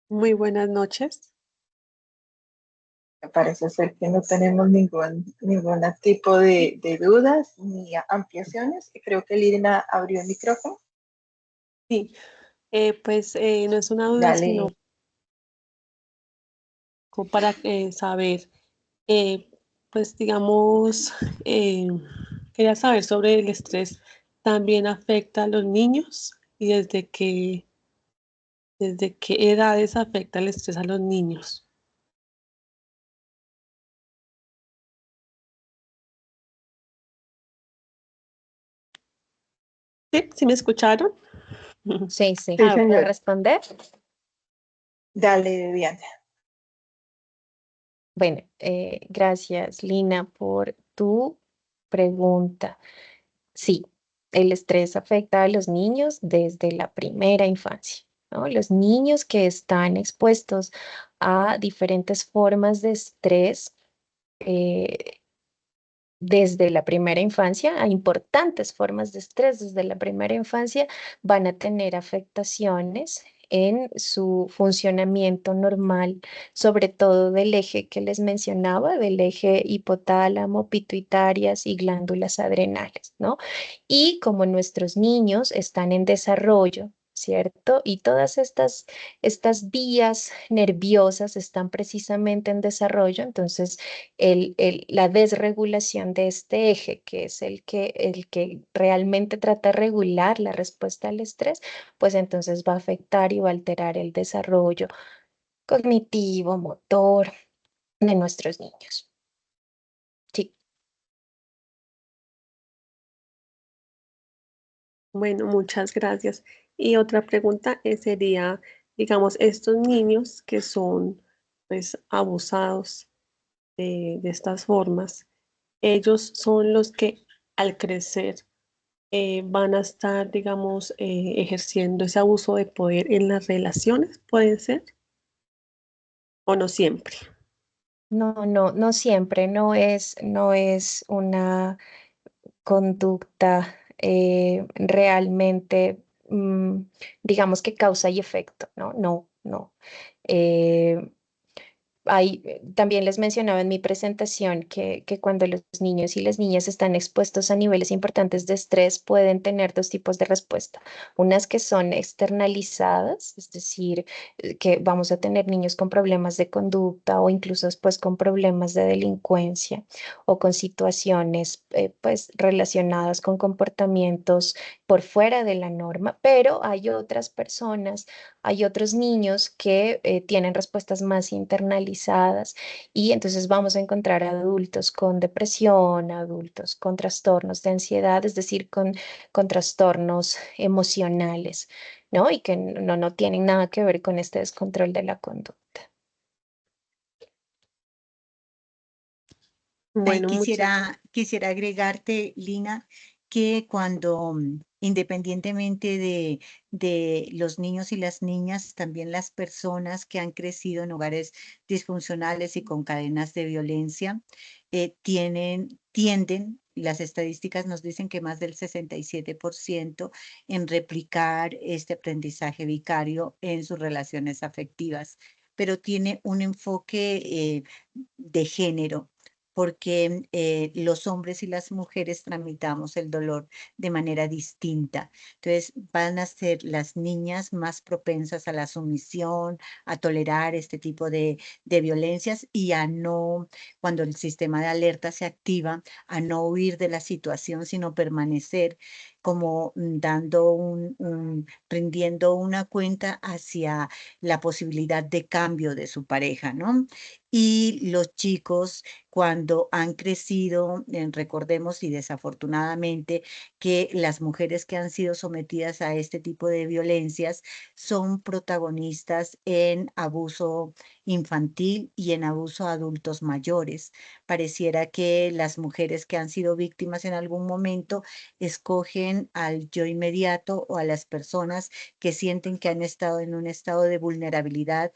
Muy buenas noches. Me parece ser que no tenemos ningún tipo de dudas ni ampliaciones. Creo que Lina abrió el micrófono. Sí, pues no es una duda, Dale. sino como para saber, pues digamos, quería saber sobre el estrés. ¿También afecta a los niños? ¿Y desde qué edades afecta el estrés a los niños? ¿Sí? ¿Sí me escucharon? Sí, sí. Sí, ¿Puedo señora. responder? Dale, Diana. Bueno, gracias, Lina, por tu pregunta. Sí, el estrés afecta a los niños desde la primera infancia, ¿no? Los niños que están expuestos a diferentes formas de estrés desde la primera infancia, a importantes formas de estrés desde la primera infancia, van a tener afectaciones en su funcionamiento normal, sobre todo del eje que les mencionaba, del eje hipotálamo, pituitarias y glándulas adrenales, ¿no? Y como nuestros niños están en desarrollo, ¿cierto? Y todas estas vías nerviosas están precisamente en desarrollo, entonces la desregulación de este eje, que es el que realmente trata de regular la respuesta al estrés, pues entonces va a afectar y va a alterar el desarrollo cognitivo, motor de nuestros niños. Sí. Bueno, muchas gracias. Y otra pregunta sería, digamos, estos niños que son pues abusados de estas formas, ellos son los que al crecer van a estar, digamos, ejerciendo ese abuso de poder en las relaciones, ¿pueden ser? ¿O no siempre? No, no, no siempre, no es una conducta realmente, digamos que causa y efecto, ¿no? No, no. Eh, también les mencionaba en mi presentación que cuando los niños y las niñas están expuestos a niveles importantes de estrés, pueden tener dos tipos de respuesta. Unas que son externalizadas, es decir, que vamos a tener niños con problemas de conducta o incluso después con problemas de delincuencia o con situaciones pues relacionadas con comportamientos por fuera de la norma, pero hay otras personas, hay otros niños que tienen respuestas más internalizadas y entonces vamos a encontrar adultos con depresión, adultos con trastornos de ansiedad, es decir, con trastornos emocionales, ¿no? Y que no tienen nada que ver con este descontrol de la conducta. Bueno, Quisiera agregarte, Lina, que cuando, independientemente de los niños y las niñas, también las personas que han crecido en hogares disfuncionales y con cadenas de violencia, tienden, las estadísticas nos dicen que más del 67% en replicar este aprendizaje vicario en sus relaciones afectivas, pero tiene un enfoque de género porque los hombres y las mujeres tramitamos el dolor de manera distinta. Entonces, van a ser las niñas más propensas a la sumisión, a tolerar este tipo de violencias y a no, cuando el sistema de alerta se activa, a no huir de la situación, sino permanecer como rindiendo una cuenta hacia la posibilidad de cambio de su pareja, ¿no? Y los chicos cuando han crecido, recordemos y desafortunadamente que las mujeres que han sido sometidas a este tipo de violencias son protagonistas en abuso infantil y en abuso a adultos mayores. Pareciera que las mujeres que han sido víctimas en algún momento escogen al yo inmediato o a las personas que sienten que han estado en un estado de vulnerabilidad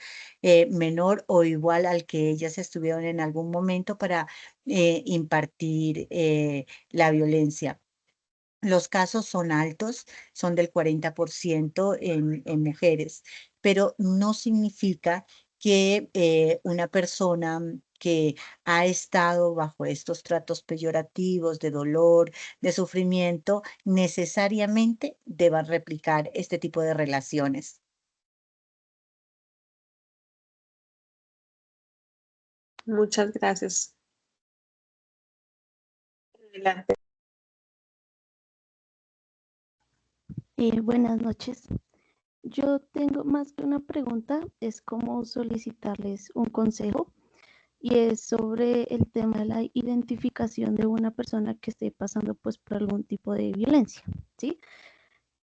menor o igual al que ellas estuvieron en algún momento para impartir la violencia. Los casos son altos, son del 40% en mujeres, pero no significa que una persona que ha estado bajo estos tratos peyorativos de dolor, de sufrimiento, necesariamente deba replicar este tipo de relaciones. muchas gracias. Adelante. Buenas noches. Yo tengo más que una pregunta, es como solicitarles un consejo y es sobre el tema de la identificación de una persona que esté pasando pues por algún tipo de violencia, ¿sí?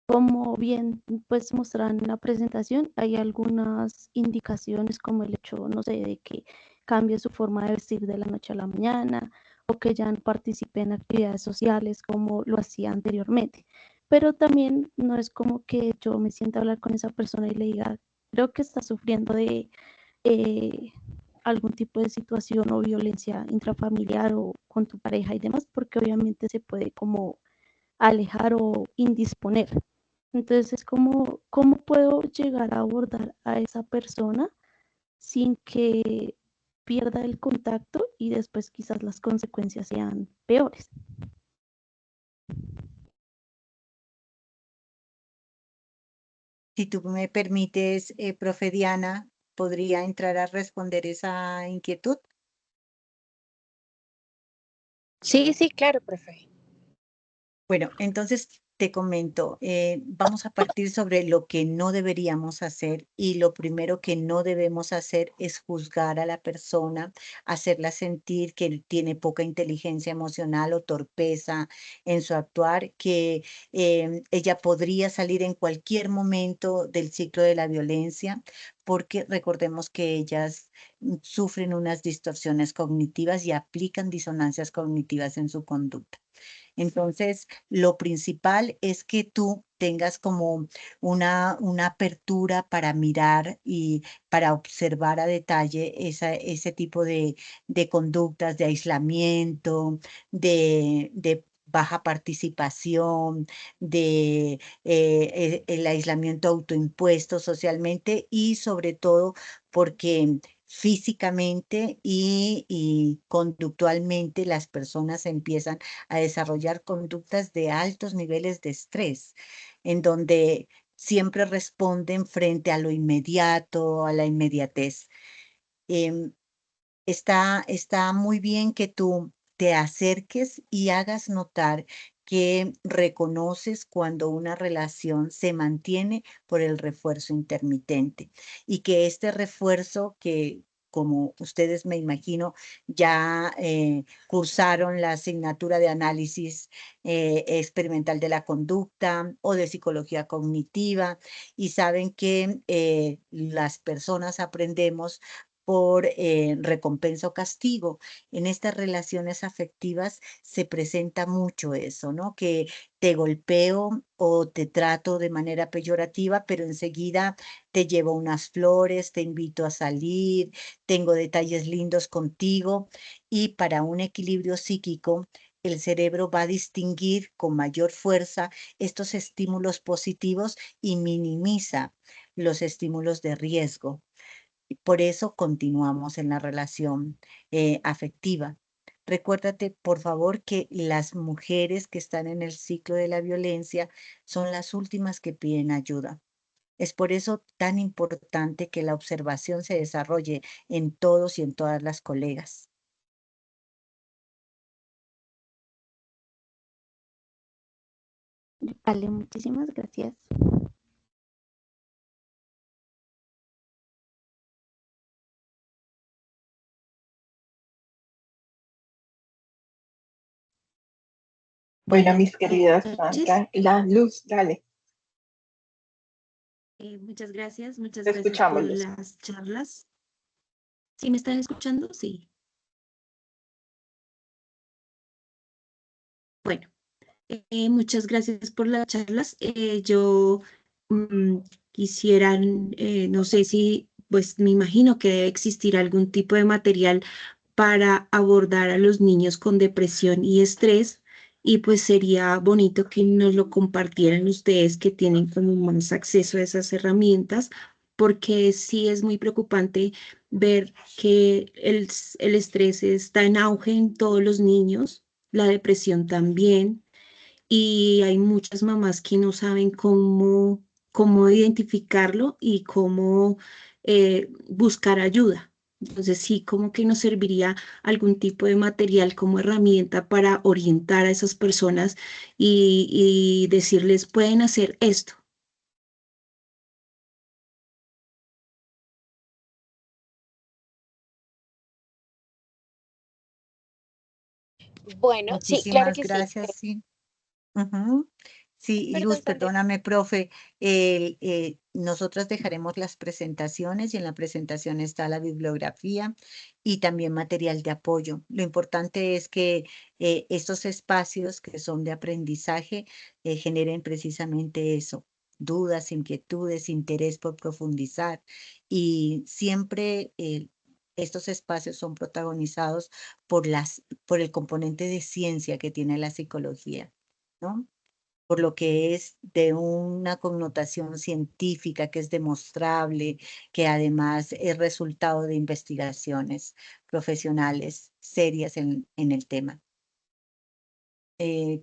Como bien pues mostraron en la presentación, hay algunas indicaciones como el hecho, no sé, de que cambie su forma de vestir de la noche a la mañana o que ya no participe en actividades sociales como lo hacía anteriormente. Pero también no es como que yo me sienta a hablar con esa persona y le diga, creo que está sufriendo de eh, algún tipo de situación o violencia intrafamiliar o con tu pareja y demás, porque obviamente se puede como alejar o indisponer. Entonces es como, ¿cómo puedo llegar a abordar a esa persona sin que pierda el contacto y después quizás las consecuencias sean peores? Si tú me permites, profe Diana, ¿podría entrar a responder esa inquietud? Sí, sí, claro, profe. Bueno, entonces te comento, vamos a partir sobre lo que no deberíamos hacer y lo primero que no debemos hacer es juzgar a la persona, hacerla sentir que tiene poca inteligencia emocional o torpeza en su actuar, que ella podría salir en cualquier momento del ciclo de la violencia, porque recordemos que ellas sufren unas distorsiones cognitivas y aplican disonancias cognitivas en su conducta. Entonces, lo principal es que tú tengas como una apertura para mirar y para observar a detalle ese tipo de conductas de aislamiento, de baja participación, de el aislamiento autoimpuesto socialmente y sobre todo porque físicamente y conductualmente las personas empiezan a desarrollar conductas de altos niveles de estrés, en donde siempre responden frente a lo inmediato, a la inmediatez. Em, está muy bien que tú te acerques y hagas notar que reconoces cuando una relación se mantiene por el refuerzo intermitente y que este refuerzo que, como ustedes me imagino, ya cursaron la asignatura de análisis experimental de la conducta o de psicología cognitiva y saben que las personas aprendemos por recompensa o castigo. En estas relaciones afectivas se presenta mucho eso, ¿no? Que te golpeo o te trato de manera peyorativa, pero enseguida te llevo unas flores, te invito a salir, tengo detalles lindos contigo y para un equilibrio psíquico, el cerebro va a distinguir con mayor fuerza estos estímulos positivos y minimiza los estímulos de riesgo. Por eso continuamos en la relación afectiva. Recuérdate, por favor, que las mujeres que están en el ciclo de la violencia son las últimas que piden ayuda. Es por eso tan importante que la observación se desarrolle en todos y en todas las colegas. Vale, muchísimas gracias. Bueno, mis queridas Buenas noches. Sandra, la luz, dale, Muchas gracias te por escuchamos, Luz. las charlas. ¿Sí me están escuchando? Sí. Bueno, muchas gracias por las charlas. Yo mm, quisiera, no sé si, pues me imagino que debe existir algún tipo de material para abordar a los niños con depresión y estrés. Y pues sería bonito que nos lo compartieran ustedes que tienen como más acceso a esas herramientas, porque sí es muy preocupante ver que el estrés está en auge en todos los niños, la depresión también, y hay muchas mamás que no saben cómo identificarlo y cómo buscar ayuda. Entonces sí, como que nos serviría algún tipo de material como herramienta para orientar a esas personas y decirles, pueden hacer esto. Bueno, sí, claro Muchísimas que sí. gracias, sí. Ujú. Sí, y Perdón, Luz, Santiago. perdóname, profe. Nosotros dejaremos las presentaciones y en la presentación está la bibliografía y también material de apoyo. Lo importante es que estos espacios que son de aprendizaje generen precisamente eso, dudas, inquietudes, interés por profundizar. Y siempre estos espacios son protagonizados por el componente de ciencia que tiene la psicología, ¿no? Por lo que es de una connotación científica que es demostrable, que además es resultado de investigaciones profesionales serias en el tema.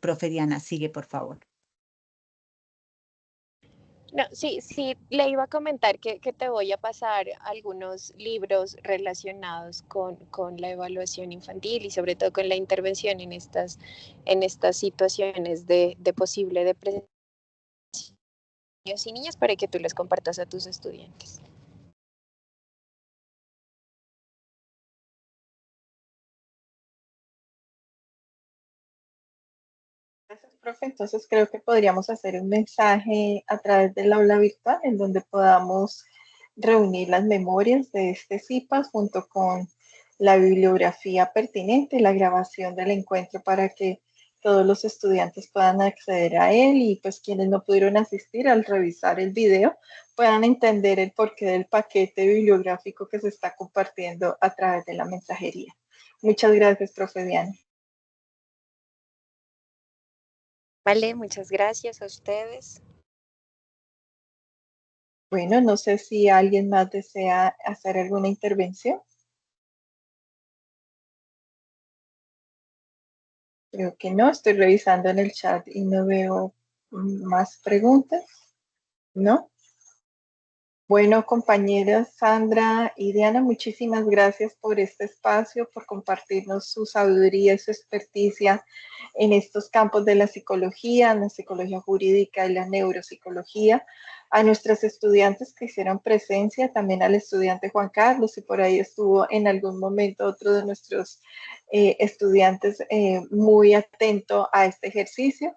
Profe Diana, sigue por favor. No, sí, sí, le iba a comentar que te voy a pasar algunos libros relacionados con la evaluación infantil y sobre todo con la intervención en estas situaciones de posible depresión de niños y niñas para que tú les compartas a tus estudiantes. Gracias, profe. Entonces creo que podríamos hacer un mensaje a través del aula virtual en donde podamos reunir las memorias de este CIPAS junto con la bibliografía pertinente, la grabación del encuentro para que todos los estudiantes puedan acceder a él y pues quienes no pudieron asistir al revisar el video puedan entender el porqué del paquete bibliográfico que se está compartiendo a través de la mensajería. Muchas gracias, profe Diana. Vale, muchas gracias a ustedes. Bueno, no sé si alguien más desea hacer alguna intervención. Creo que no, estoy revisando en el chat y no veo más preguntas, ¿no? Bueno, compañeras Sandra y Diana, muchísimas gracias por este espacio, por compartirnos su sabiduría y su experticia en estos campos de la psicología jurídica y la neuropsicología. A nuestros estudiantes que hicieron presencia, también al estudiante Juan Carlos, y por ahí estuvo en algún momento otro de nuestros estudiantes muy atento a este ejercicio.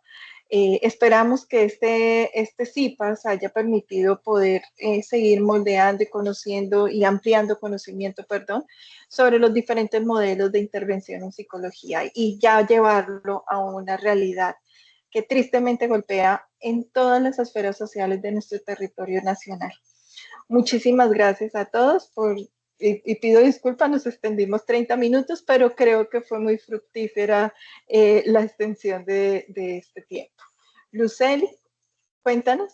Esperamos que este CIPAS haya permitido poder seguir moldeando y conociendo y ampliando conocimiento, sobre los diferentes modelos de intervención en psicología y ya llevarlo a una realidad que tristemente golpea en todas las esferas sociales de nuestro territorio nacional. Muchísimas gracias a todos y pido disculpas, nos extendimos 30 minutos, pero creo que fue muy fructífera la extensión de este tiempo. Luceli, cuéntanos.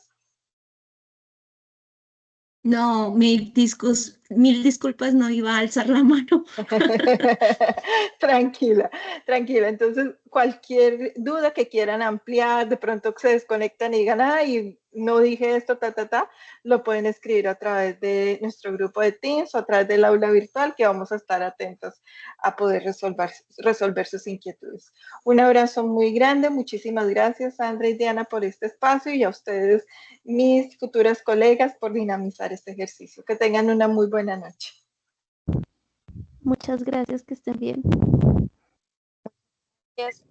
No, mil disculpas, no iba a alzar la mano. Tranquila, tranquila. Entonces, cualquier duda que quieran ampliar, de pronto se desconectan y digan, ay, no dije esto, lo pueden escribir a través de nuestro grupo de Teams o a través del aula virtual, que vamos a estar atentos a poder resolver sus inquietudes. Un abrazo muy grande. Muchísimas gracias, Sandra y Diana, por este espacio y a ustedes, mis futuras colegas, por dinamizar este ejercicio. Que tengan una muy buena noche. Muchas gracias, que estén bien. Gracias.